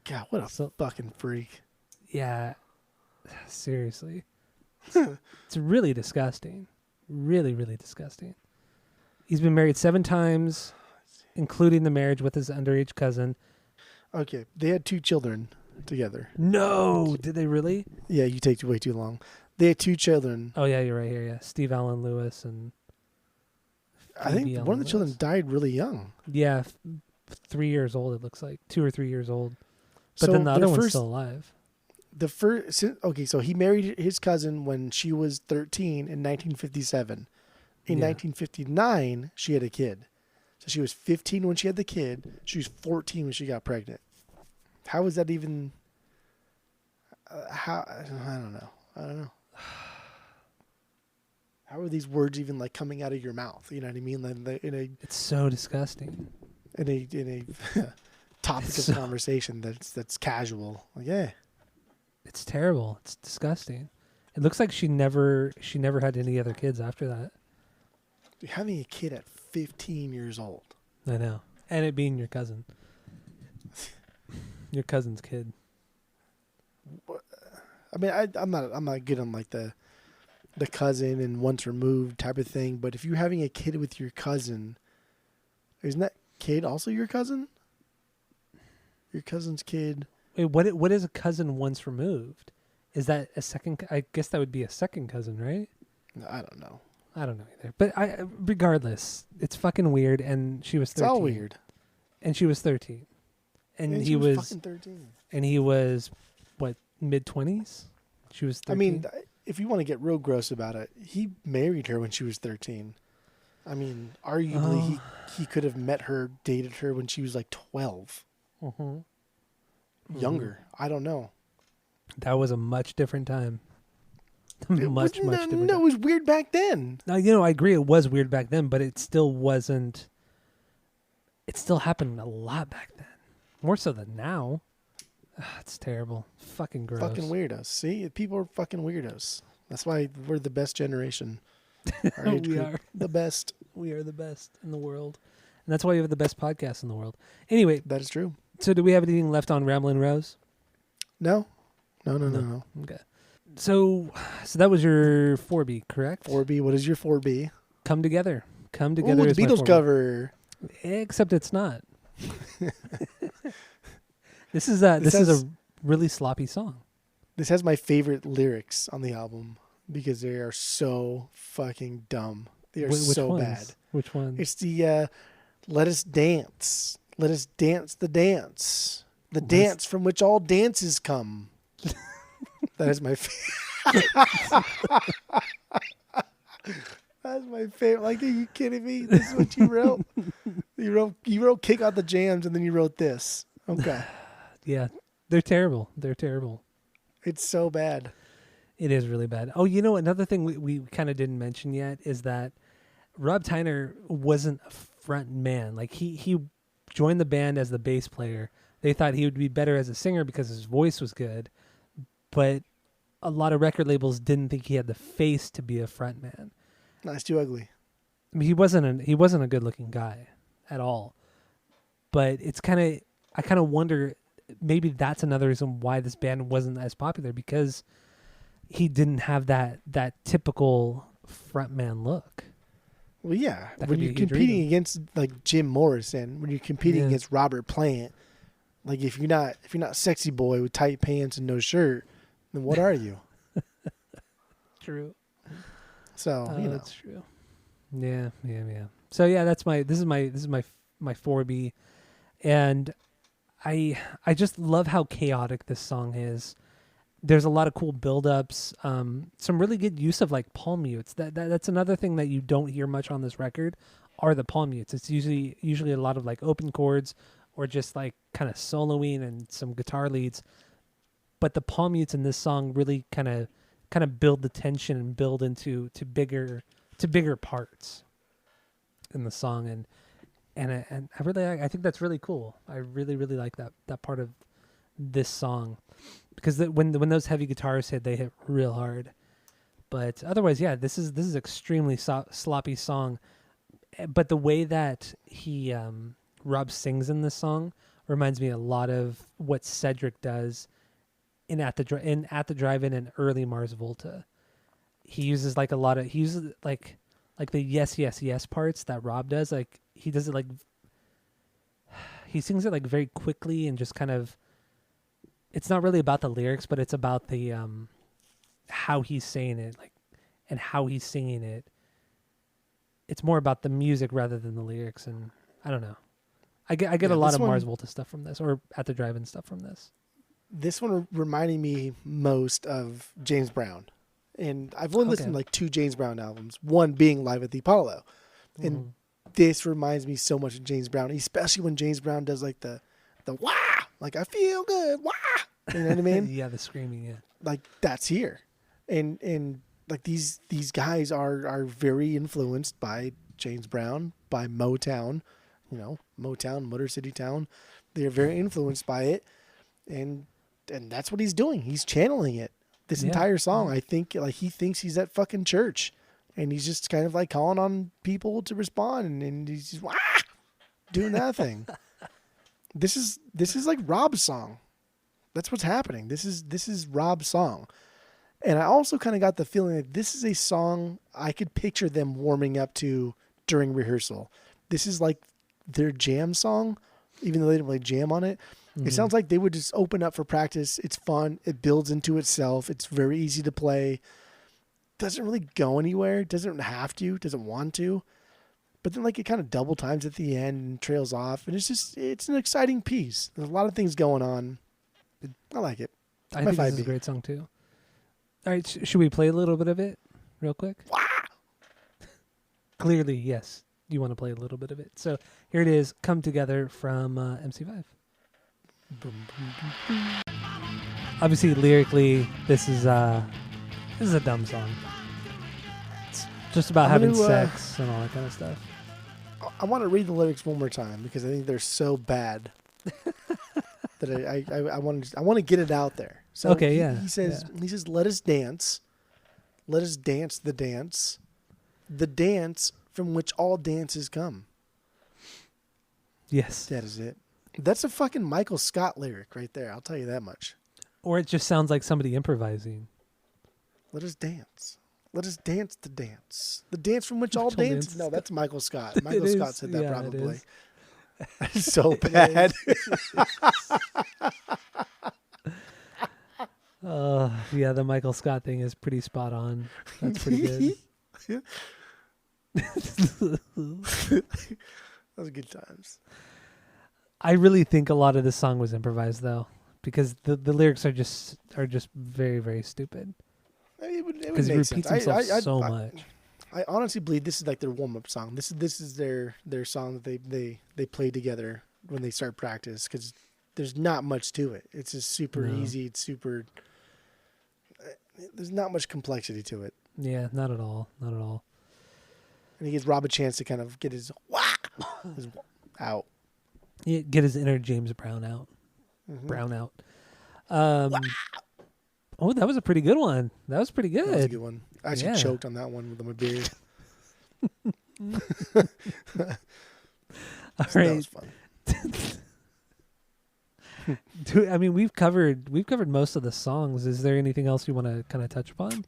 God, what a So fucking freak. yeah, seriously, it's really disgusting. Really, really disgusting. He's been married 7 times, including the marriage with his underage cousin. Okay, they had 2 children together. No, did they really? Yeah, you take way too long. They had 2 children. Oh yeah, you're right here. Yeah, Steve Allen Lewis and I think Phoebe one Allen of the children Lewis. died really young. Yeah, 3 years old. It looks like 2 or 3 years old. But So then the other their one's first, still alive. okay, so he married his cousin when she was 13 in 1957. In Yeah. 1959, she had a kid. So she was 15 when she had the kid. She was 14 when she got pregnant. How is that even? How I don't know. I don't know. How are these words even like coming out of your mouth? You know what I mean? Like It's so disgusting. in a topic It's of so- conversation that's casual. Like, yeah, It's terrible. It's disgusting. It looks like she never had any other kids after that. dude, having a kid at 15 years old. I know. And it being your cousin. Your cousin's kid. I mean, I'm not good on like the cousin and once removed type of thing. But if you're having a kid with your cousin, isn't that kid also your cousin? Your cousin's kid. Wait, what is a cousin once removed? Is that a second? I guess that would be a second cousin, right? I don't know. I don't know either. But regardless, it's fucking weird. And she was 13. It's all weird. And she was 13. And And he she was fucking 13. and he was what, mid-20s? She was 13. I mean, if you want to get real gross about it, he married her when she was 13. I mean, arguably he could have met her, dated her when she was like 12, Mhm. younger. I don't know. That was a much different time. It much was- different. No, it was weird back then. Now, I agree it was weird back then, but it still wasn't. It still happened a lot back then, more so than now. It's terrible, fucking gross. Fucking weirdos. See, people are fucking weirdos. That's why we're the best generation. Our age We group, are. the best. We are the best in the world, and that's why we have the best podcast in the world. Anyway, That is true. so do we have anything left on Ramblin' Rose? No. No. Okay. So that was your 4B, correct? 4B. What is your 4B? Come Together. Come Ooh, Together the is my Beatles 4B. cover. Except it's not. This is a really sloppy song. This has my favorite lyrics on the album because they are so fucking dumb. They are Which so ones? bad. Which one? It's the let us dance. Let us dance the dance. The What is- dance from which all dances come. That is my favorite. That's my favorite. Like, are you kidding me? This is what you wrote? You wrote Kick Out the Jams and then you wrote this. Okay. Yeah, they're terrible. They're terrible. It's so bad. It is really bad. Oh, another thing we kind of didn't mention yet is that Rob Tyner wasn't a front man. Like he joined the band as the bass player. They thought he would be better as a singer because his voice was good, but a lot of record labels didn't think he had the face to be a front man. No, it's too ugly. I mean, he wasn't a good looking guy at all. But I kind of wonder, maybe that's another reason why this band wasn't as popular, because he didn't have that typical frontman look. Well, yeah. That When could be you're a huge competing reason. against like Jim Morrison, when you're competing Yeah. against Robert Plant, like if you're not sexy boy with tight pants and no shirt, then what are you? True. So That's true. Yeah. So yeah, this is my 4B, and I just love how chaotic this song is. There's a lot of cool build-ups, some really good use of like palm mutes. That's another thing that you don't hear much on this record are the palm mutes. It's usually a lot of like open chords or just like kind of soloing and some guitar leads. But the palm mutes in this song really kind of build the tension and build into bigger parts in the song, and I think that's really cool. I really like that part of this song, because when those heavy guitars hit, they hit real hard. But otherwise, yeah, this is extremely sloppy song. But the way that Rob sings in this song reminds me a lot of what Cedric does in At the Drive-In and early Mars Volta. He uses like like the yes yes yes parts that Rob does. Like he does it like he sings it like very quickly and just kind of. It's not really about the lyrics, but it's about the how he's saying it, like, and how he's singing it. It's more about the music rather than the lyrics, and I don't know. I get a lot of Mars Volta stuff from this, or At the Drive-In stuff from this. This one reminding me most of James Brown. And I've only listened to like 2 James Brown albums, one being Live at the Apollo. And this reminds me so much of James Brown, especially when James Brown does like the wah, like I feel good, wah. You know what I mean? Yeah, the screaming, yeah. Like that's here. And like these guys are very influenced by James Brown, by Motown, Motown, Motor City Town. They're very influenced by it. And that's what he's doing. He's channeling it. This entire song, I think, like he thinks he's at fucking church, and he's just kind of like calling on people to respond, and he's just doing that thing. This is like Rob's song. That's what's happening. This is Rob's song, and I also kind of got the feeling that this is a song I could picture them warming up to during rehearsal. This is like their jam song, even though they didn't really jam on it. It sounds like they would just open up for practice. It's fun. It builds into itself. It's very easy to play. Doesn't really go anywhere. Doesn't have to. Doesn't want to. But then like it kind of double times at the end and trails off. And it's an exciting piece. There's a lot of things going on. I like it. I think this is a great song too. All right. Should we play a little bit of it real quick? Clearly, yes. You want to play a little bit of it. So here it is. Come Together from MC5. Obviously, lyrically, this is a dumb song. It's just about having sex and all that kind of stuff. I want to read the lyrics one more time because I think they're so bad that I want to get it out there. So okay, he says, "Let us dance the dance from which all dances come." Yes, that is it. That's a fucking Michael Scott lyric right there. I'll tell you that much. Or it just sounds like somebody improvising. Let us dance. Let us dance the dance. The dance from which all dances. No, that's Michael Scott. Michael Scott said that probably. It's so bad. Yeah, the Michael Scott thing is pretty spot on. That's pretty good. Those are good times. I really think a lot of this song was improvised though, because the lyrics are just very, very stupid. Because he repeats himself so much. I honestly believe this is like their warm up song. This is their song that they play together when they start practice, because there's not much to it. It's just super easy. It's super. There's not much complexity to it. Yeah, not at all. Not at all. And he gives Rob a chance to kind of get his out. Get his inner James Brown out. Mm-hmm. Brown out. Oh, that was a pretty good one. That was pretty good. That was a good one. I actually choked on that one with my beer. All right. That was fun. I mean, we've covered most of the songs. Is there anything else you want to kind of touch upon?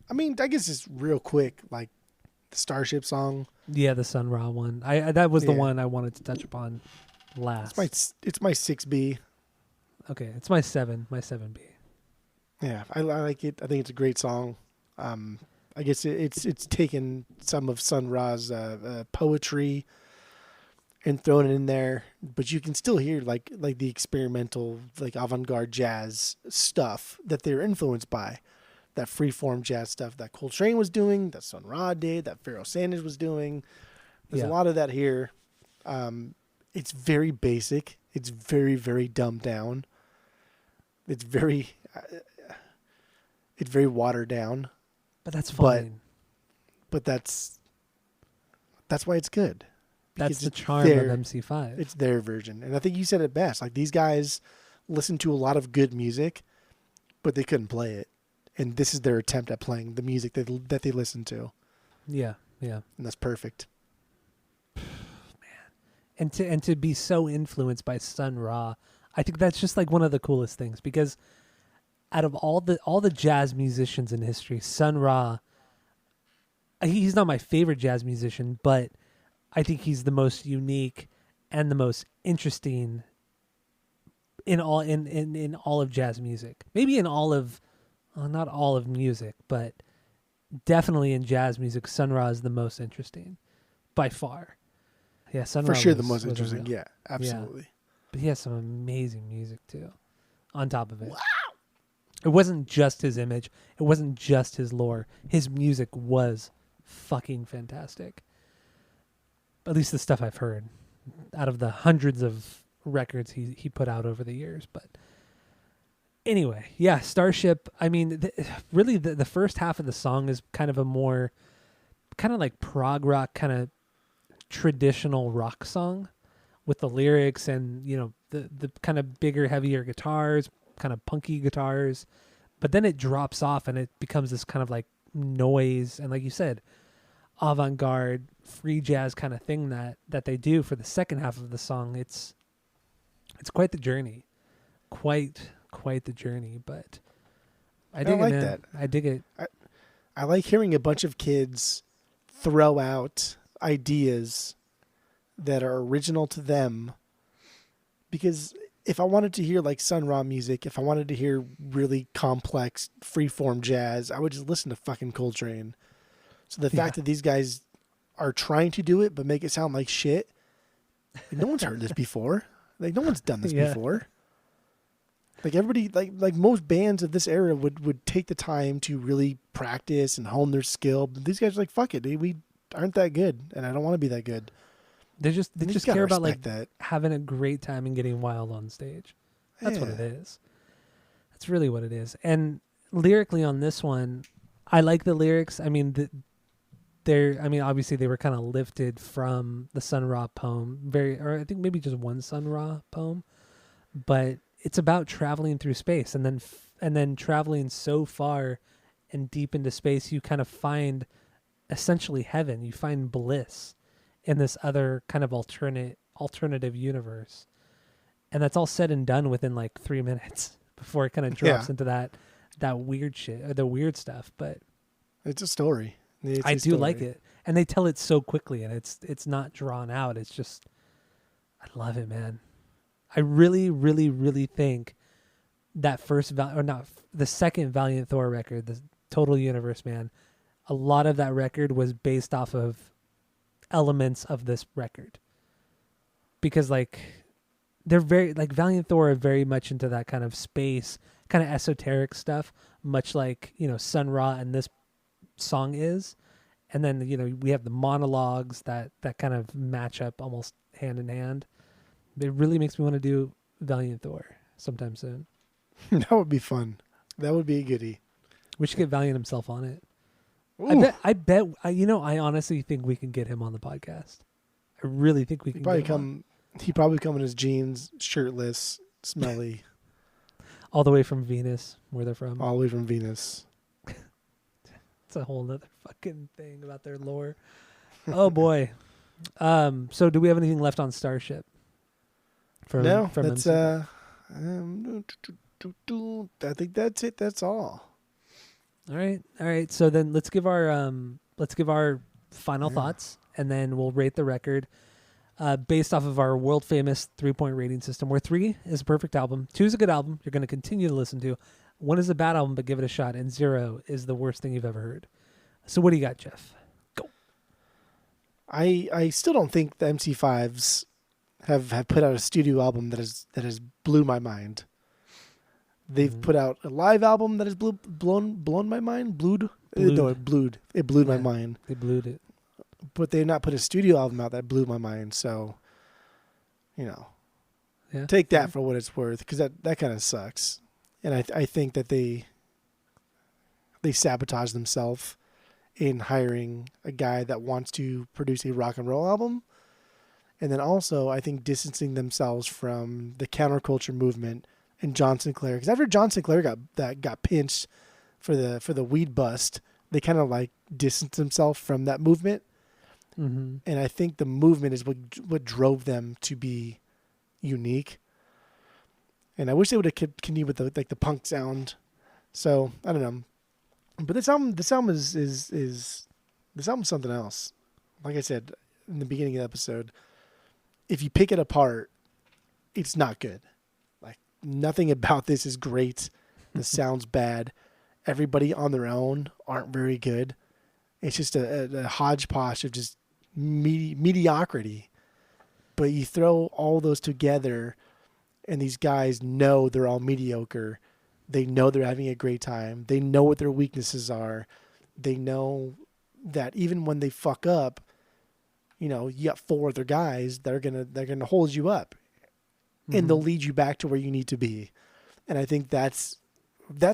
I mean, I guess just real quick, like the Starship song. Yeah, the Sun Ra one. That was the one I wanted to touch upon last. It's my 6B. Okay, it's my 7B. Yeah, I like it. I think it's a great song. I guess it's taken some of Sun Ra's poetry and thrown it in there, but you can still hear like the experimental, like avant-garde jazz stuff that they're influenced by. That freeform jazz stuff that Coltrane was doing, that Sun Ra did, that Pharoah Sanders was doing. There's a lot of that here. It's very basic. It's very, very dumbed down. It's very watered down. But that's fine. But that's why it's good. That's the charm of MC5. It's their version. And I think you said it best. Like, these guys listen to a lot of good music, but they couldn't play it. And this is their attempt at playing the music that they listen to. Yeah, yeah. And that's perfect. Man. and to be so influenced by Sun Ra. I think that's just like one of the coolest things, because out of all the jazz musicians in history, Sun Ra, he's not my favorite jazz musician, but I think he's the most unique and the most interesting in all of jazz music. Maybe in all of, well, not all of music, but definitely in jazz music, Sun Ra is the most interesting by far. Yeah, Sun Ra For sure, the was most interesting. unreal. Yeah, absolutely. Yeah. But he has some amazing music too, on top of it. Wow. It wasn't just his image. It wasn't just his lore. His music was fucking fantastic. At least the stuff I've heard out of the hundreds of records he put out over the years. But anyway, yeah, Starship. I mean, really the first half of the song is kind of a more kind of like prog rock, kind of traditional rock song with the lyrics and, you know, the kind of bigger, heavier guitars, kind of punky guitars. But then it drops off and it becomes this kind of like noise and, like you said, avant-garde free jazz kind of thing that they do for the second half of the song. It's quite the journey, quite the journey. But I dig like it, man. that. I dig it. I like hearing a bunch of kids throw out ideas that are original to them, because if I wanted to hear like Sun Ra music, if I wanted to hear really complex freeform jazz, I would just listen to fucking Coltrane. So the fact that these guys are trying to do it but make it sound like shit, like, no one's heard this before. Like, no one's done this before. Like, everybody, like most bands of this era would take the time to really practice and hone their skill. But these guys are like, fuck it, dude, we aren't that good, and I don't want to be that good. They just care about like that. having a great time and getting wild on stage. That's what it is. That's really what it is. And lyrically on this one, I like the lyrics. I mean, obviously they were kind of lifted from the Sun Ra poem, or I think maybe just one Sun Ra poem, but it's about traveling through space and then traveling so far and deep into space, you kind of find essentially heaven. You find bliss in this other kind of alternative universe. And that's all said and done within like 3 minutes before it kind of drops into that weird shit, or the weird stuff. But it's a story. I do like it. And they tell it so quickly, and it's not drawn out. It's just, I love it, man. I really, really, really think that the second Valiant Thor record, the Total Universe Man, a lot of that record was based off of elements of this record, because like they're very like Valiant Thor are very much into that kind of space, kind of esoteric stuff, much like, you know, Sun Ra and this song is. And then, you know, we have the monologues that kind of match up almost hand in hand. It really makes me want to do Valiant Thor sometime soon. That would be fun. That would be a goodie. We should get Valiant himself on it. Ooh. I honestly think we can get him on the podcast. I really think we can. He'd probably come in his jeans, shirtless, smelly. All the way from Venus, where they're from. All the way from Venus. It's a whole other fucking thing about their lore. Oh boy. So do we have anything left on Starship? No, that's I think that's it. That's all. All right. So then let's give our final thoughts, and then we'll rate the record based off of our world famous 3-point rating system, where 3 is a perfect album, 2 is a good album you're going to continue to listen to, 1 is a bad album but give it a shot, and 0 is the worst thing you've ever heard. So what do you got, Jeff? Go. I still don't think the MC5s have put out a studio album that has blew my mind. They've put out a live album that has blown my mind. No, it blew my mind. They blew it. But they've not put a studio album out that blew my mind. So, you know, take that for what it's worth, because that kind of sucks. And I think that they sabotage themselves in hiring a guy that wants to produce a rock and roll album. And then also, I think distancing themselves from the counterculture movement and John Sinclair, because after John Sinclair got pinched for the weed bust, they kind of like distanced themselves from that movement. Mm-hmm. And I think the movement is what drove them to be unique. And I wish they would have continued with the punk sound. So I don't know, but this album is this album's something else. Like I said in the beginning of the episode, if you pick it apart, it's not good. Like nothing about this is great. The sound's bad. Everybody on their own aren't very good. It's just a hodgepodge of just mediocrity. But you throw all those together, and these guys know they're all mediocre. They know they're having a great time. They know what their weaknesses are. They know that even when they fuck up, you got 4 other guys that are they're gonna hold you up, and they'll lead you back to where you need to be. And I think that's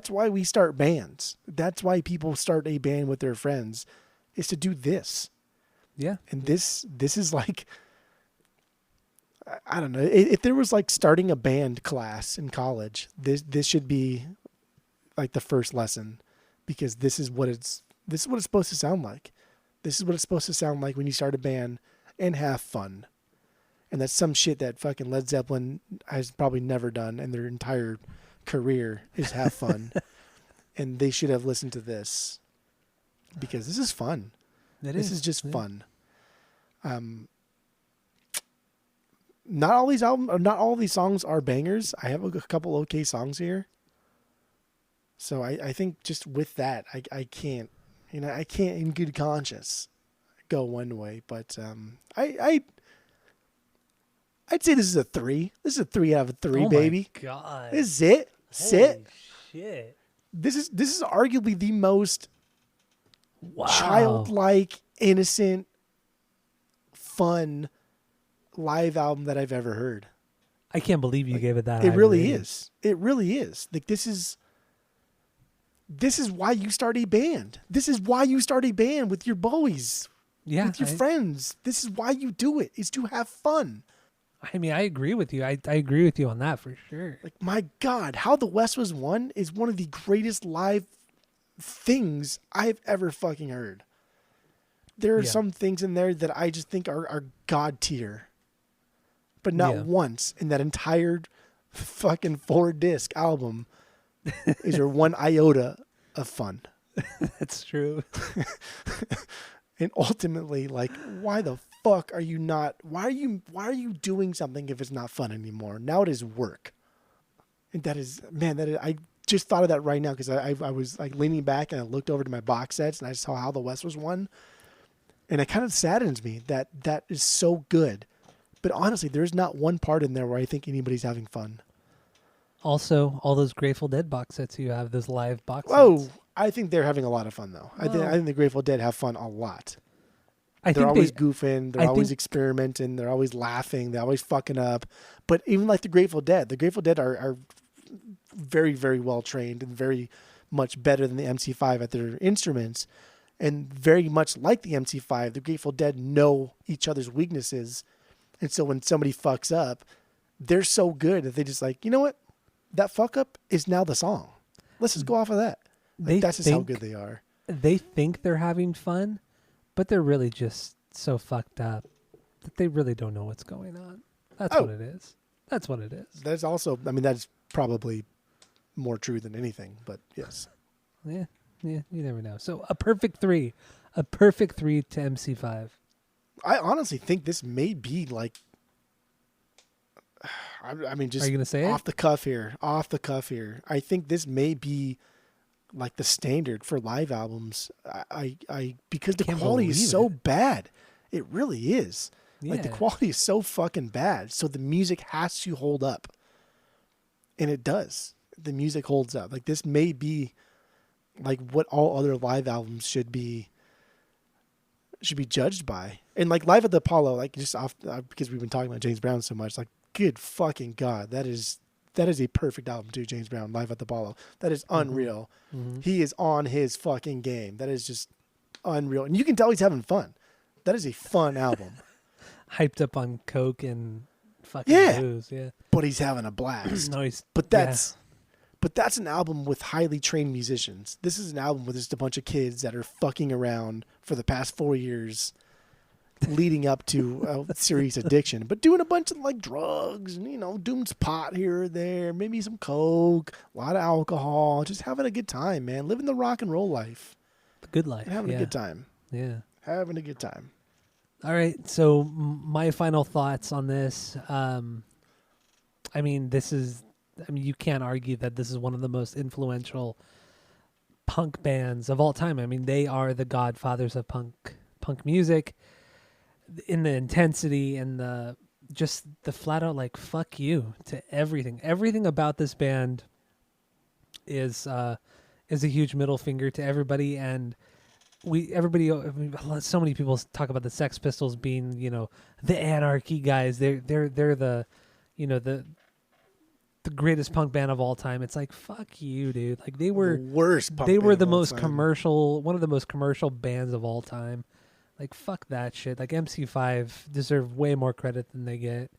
why we start bands. That's why people start a band with their friends, is to do this. Yeah. And this is like, I don't know. If there was like starting a band class in college, this should be like the first lesson, because this is what it's supposed to sound like. This is what it's supposed to sound like when you start a band and have fun. And that's some shit that fucking Led Zeppelin has probably never done in their entire career, is have fun. And they should have listened to this, because this is fun. This is just fun. Not all these songs are bangers. I have a couple okay songs here. So I think just with that, I can't in good conscience go one way. But I'd say this is a 3. This is a 3 out of 3, baby. Oh my God. This is it. Holy shit. This is arguably the most childlike, innocent, fun live album that I've ever heard. I can't believe you gave it that. It really is. It really is. Like this is why you start a band. This is why you start a band with your boys. Yeah. With your friends. This is why you do it, is to have fun. I mean, I agree with you. I agree with you on that for sure. Like, my God, How the West Was Won is one of the greatest live things I've ever fucking heard. There are some things in there that I just think are God tier. But not once in that entire fucking 4-disc album is there one iota of fun. That's true. And ultimately, like, why the fuck are you not? Why are you doing something if it's not fun anymore? Now it is work. And I just thought of that right now, because I was like leaning back and I looked over to my box sets and I saw How the West Was Won, and it kind of saddens me that is so good. But honestly, there's not one part in there where I think anybody's having fun. Also, all those Grateful Dead box sets you have, those live box sets. Oh, I think they're having a lot of fun, though. I think the Grateful Dead have fun a lot. They're always goofing. They're always experimenting. They're always laughing. They're always fucking up. But even like the Grateful Dead are very, very well trained and very much better than the MC5 at their instruments. And very much like the MC5, the Grateful Dead know each other's weaknesses. And so when somebody fucks up, they're so good that they just like, you know what? That fuck up is now the song. Let's just go off of that. Like, that's just how good they are. They think they're having fun, but they're really just so fucked up that they really don't know what's going on. That's what it is. That's what it is. That's also, I mean, that's probably more true than anything, but yes. Yeah, you never know. So a perfect 3 to MC5. I honestly think this may be like, I mean, just are you gonna say off the cuff here. I think this may be like the standard for live albums. Because the quality is so bad. It really is. Yeah. Like the quality is so fucking bad. So the music has to hold up. And it does. The music holds up. Like this may be like what all other live albums should be judged by. And like Live at the Apollo, like just off because we've been talking about James Brown so much, like good fucking God, that is a perfect album too, James Brown, Live at the Apollo. That is unreal. Mm-hmm. He is on his fucking game. That is just unreal. And you can tell he's having fun. That is a fun album. Hyped up on coke and fucking booze, yeah. But he's having a blast. But that's an album with highly trained musicians. This is an album with just a bunch of kids that are fucking around for the past 4 years leading up to a serious addiction, but doing a bunch of like drugs and doing some pot here or there, maybe some coke, a lot of alcohol, just having a good time, man, living the rock and roll life, The good life. and having a good time, Yeah. having a good time. All right. So my final thoughts on this. I mean, you can't argue that this is one of the most influential punk bands of all time. I mean, they are the godfathers of punk music in the intensity and the flat out like fuck you to everything. Everything about this band is a huge middle finger to everybody, and so many people talk about the Sex Pistols being, the anarchy guys. They're the, the greatest punk band of all time. It's like, fuck you, dude. Like they were The worst. Punk they band were of the all most time. commercial, one of the most commercial bands of all time. Like fuck that shit. Like MC5 deserve way more credit than they get.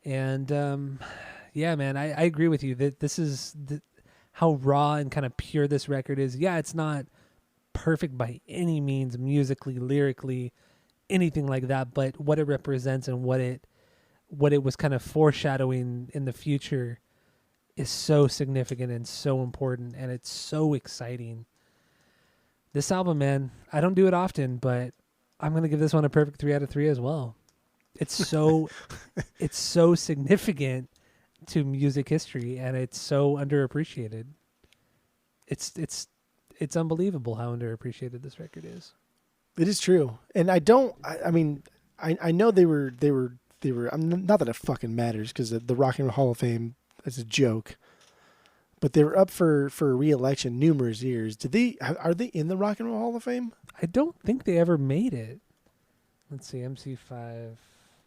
And yeah, man, I agree with you that this is how raw and kind of pure this record is. Yeah, it's not perfect by any means, musically, lyrically, anything like that, but what it represents and what it was kind of foreshadowing in the future is so significant and so important, and it's so exciting. This album, man, I don't do it often, but I'm going to give this one a perfect 3 out of 3 as well. It's so it's so significant to music history, and it's so underappreciated. It's unbelievable how underappreciated this record is. It is true, and I mean, I know they were. Not that it fucking matters because the Rock and Roll Hall of Fame is a joke, but they were up for re-election numerous years. Are they in the Rock and Roll Hall of Fame? I don't think they ever made it. Let's see, MC5.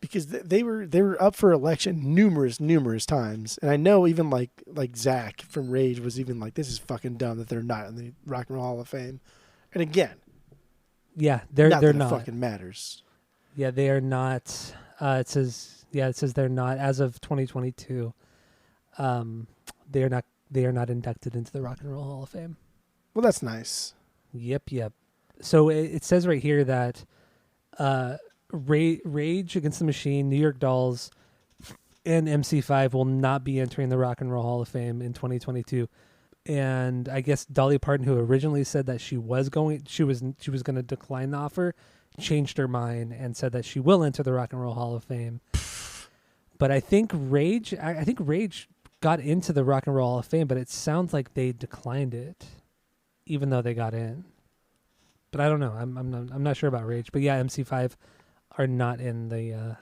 Because they were up for election numerous times, and I know even like Zach from Rage was even like, this is fucking dumb that they're not in the Rock and Roll Hall of Fame. And again, yeah, they're that it not. Fucking matters. Yeah, they are not. It says they're not as of 2022. They are not inducted into the Rock and Roll Hall of Fame. Well, that's nice. Yep. So it says right here that Rage Against the Machine, New York Dolls, and MC5 will not be entering the Rock and Roll Hall of Fame in 2022. And I guess Dolly Parton, who originally said that she was going to decline the offer, changed her mind and said that she will enter the Rock and Roll Hall of Fame. But I think Rage got into the Rock and Roll Hall of Fame, but it sounds like they declined it, even though they got in. But I don't know. I'm not sure about Rage. But yeah, MC5 are not in the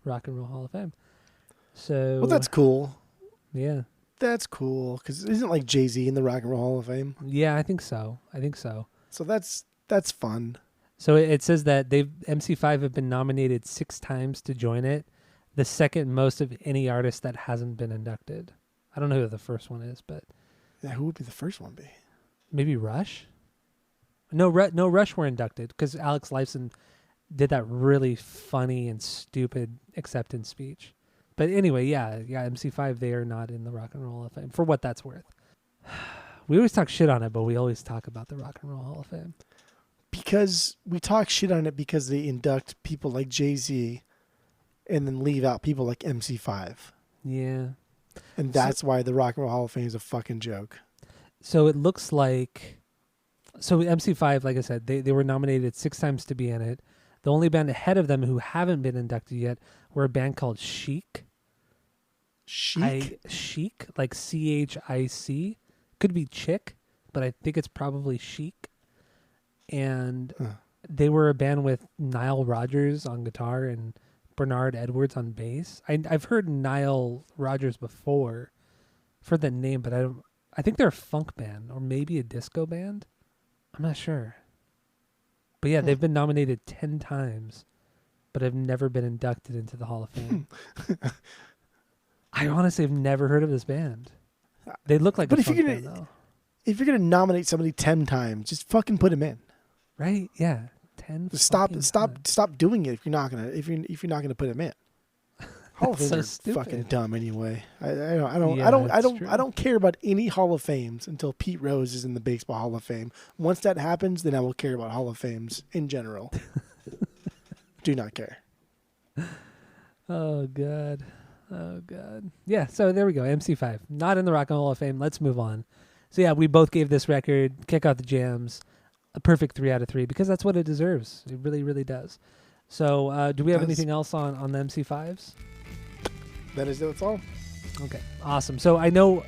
Rock and Roll Hall of Fame. So Well, that's cool. Yeah. That's cool because isn't like Jay-Z in the Rock and Roll Hall of Fame? Yeah, I think so. So that's fun. So it says that MC5 have been nominated 6 times to join it, the second most of any artist that hasn't been inducted. I don't know who the first one is, but Yeah, who would be the first one be? maybe Rush. No, Rush were inducted because Alex Lifeson did that really funny and stupid acceptance speech. But anyway, yeah, MC5, they are not in the Rock and Roll Hall of Fame, for what that's worth. We always talk shit on it, but we always talk about the Rock and Roll Hall of Fame. Because we talk shit on it because they induct people like Jay-Z and then leave out people like MC5. Yeah. And that's why the Rock and Roll Hall of Fame is a fucking joke. So it looks like... So MC5, like I said, they were nominated 6 times to be in it. The only band ahead of them who haven't been inducted yet were a band called Chic. Chic? Chic, like CHIC. Could be Chick, but I think it's probably Chic. And they were a band with Nile Rodgers on guitar and Bernard Edwards on bass. I've heard Nile Rodgers before for the name, but I think they're a funk band or maybe a disco band. I'm not sure. But yeah, they've been nominated 10 times, but have never been inducted into the Hall of Fame. I honestly have never heard of this band. They look like a funk band, though. If you're gonna nominate somebody 10 times, just fucking put him in. Right? Yeah. 10. Stop doing it if you're not gonna put him in. Hall of Fames so are stupid. fucking dumb anyway. I Yeah, don't care about any Hall of Fames until Pete Rose is in the Baseball Hall of Fame. Once that happens, then I will care about Hall of Fames in general. Do not care. Oh god. Oh god. Yeah, so there we go. MC5. Not in the Rock and Roll Hall of Fame. Let's move on. So yeah, we both gave this record Kick Out the Jams a perfect 3 out of 3 because that's what it deserves. It really, really does. So do we have anything else on the MC5s? That's all. Okay, awesome. So I know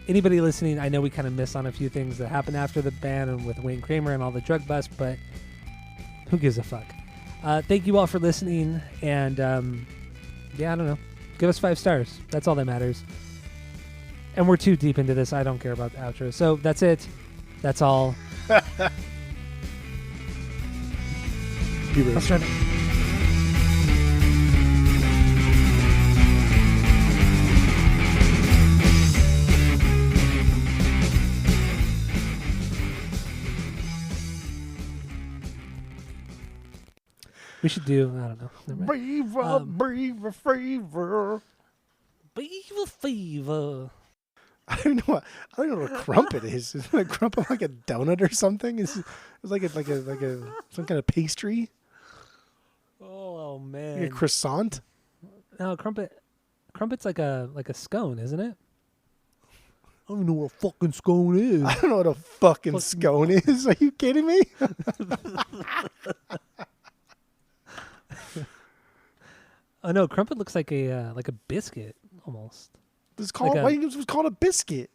anybody listening, I know we kind of miss on a few things that happened after the ban and with Wayne Kramer and all the drug bust, but who gives a fuck? Thank you all for listening, and yeah, I don't know. Give us 5 stars. That's all that matters. And we're too deep into this. I don't care about the outro. So that's it. That's all. Let's try to. We should do, I don't know. Beaver fever. Beaver fever. I don't know what a crumpet is. Is a crumpet like a donut or something? It's like some kind of pastry. Oh man. Like a croissant. No, crumpet's like a scone, isn't it? I don't know what a fucking scone is. I don't know what a fucking scone is. Are you kidding me? Oh no, crumpet looks like a biscuit almost. It's called why it was called a biscuit.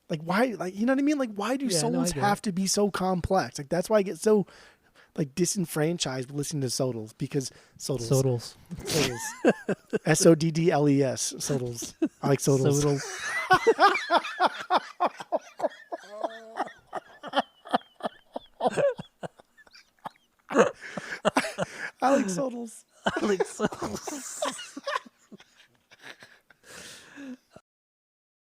Like why? Like you know what I mean? Like why do souls have to be so complex? Like that's why I get so like disenfranchised listening to Sodals because Sodals. SODDLES Sodals. I like Sodals. I like Sodals. I like Sodals.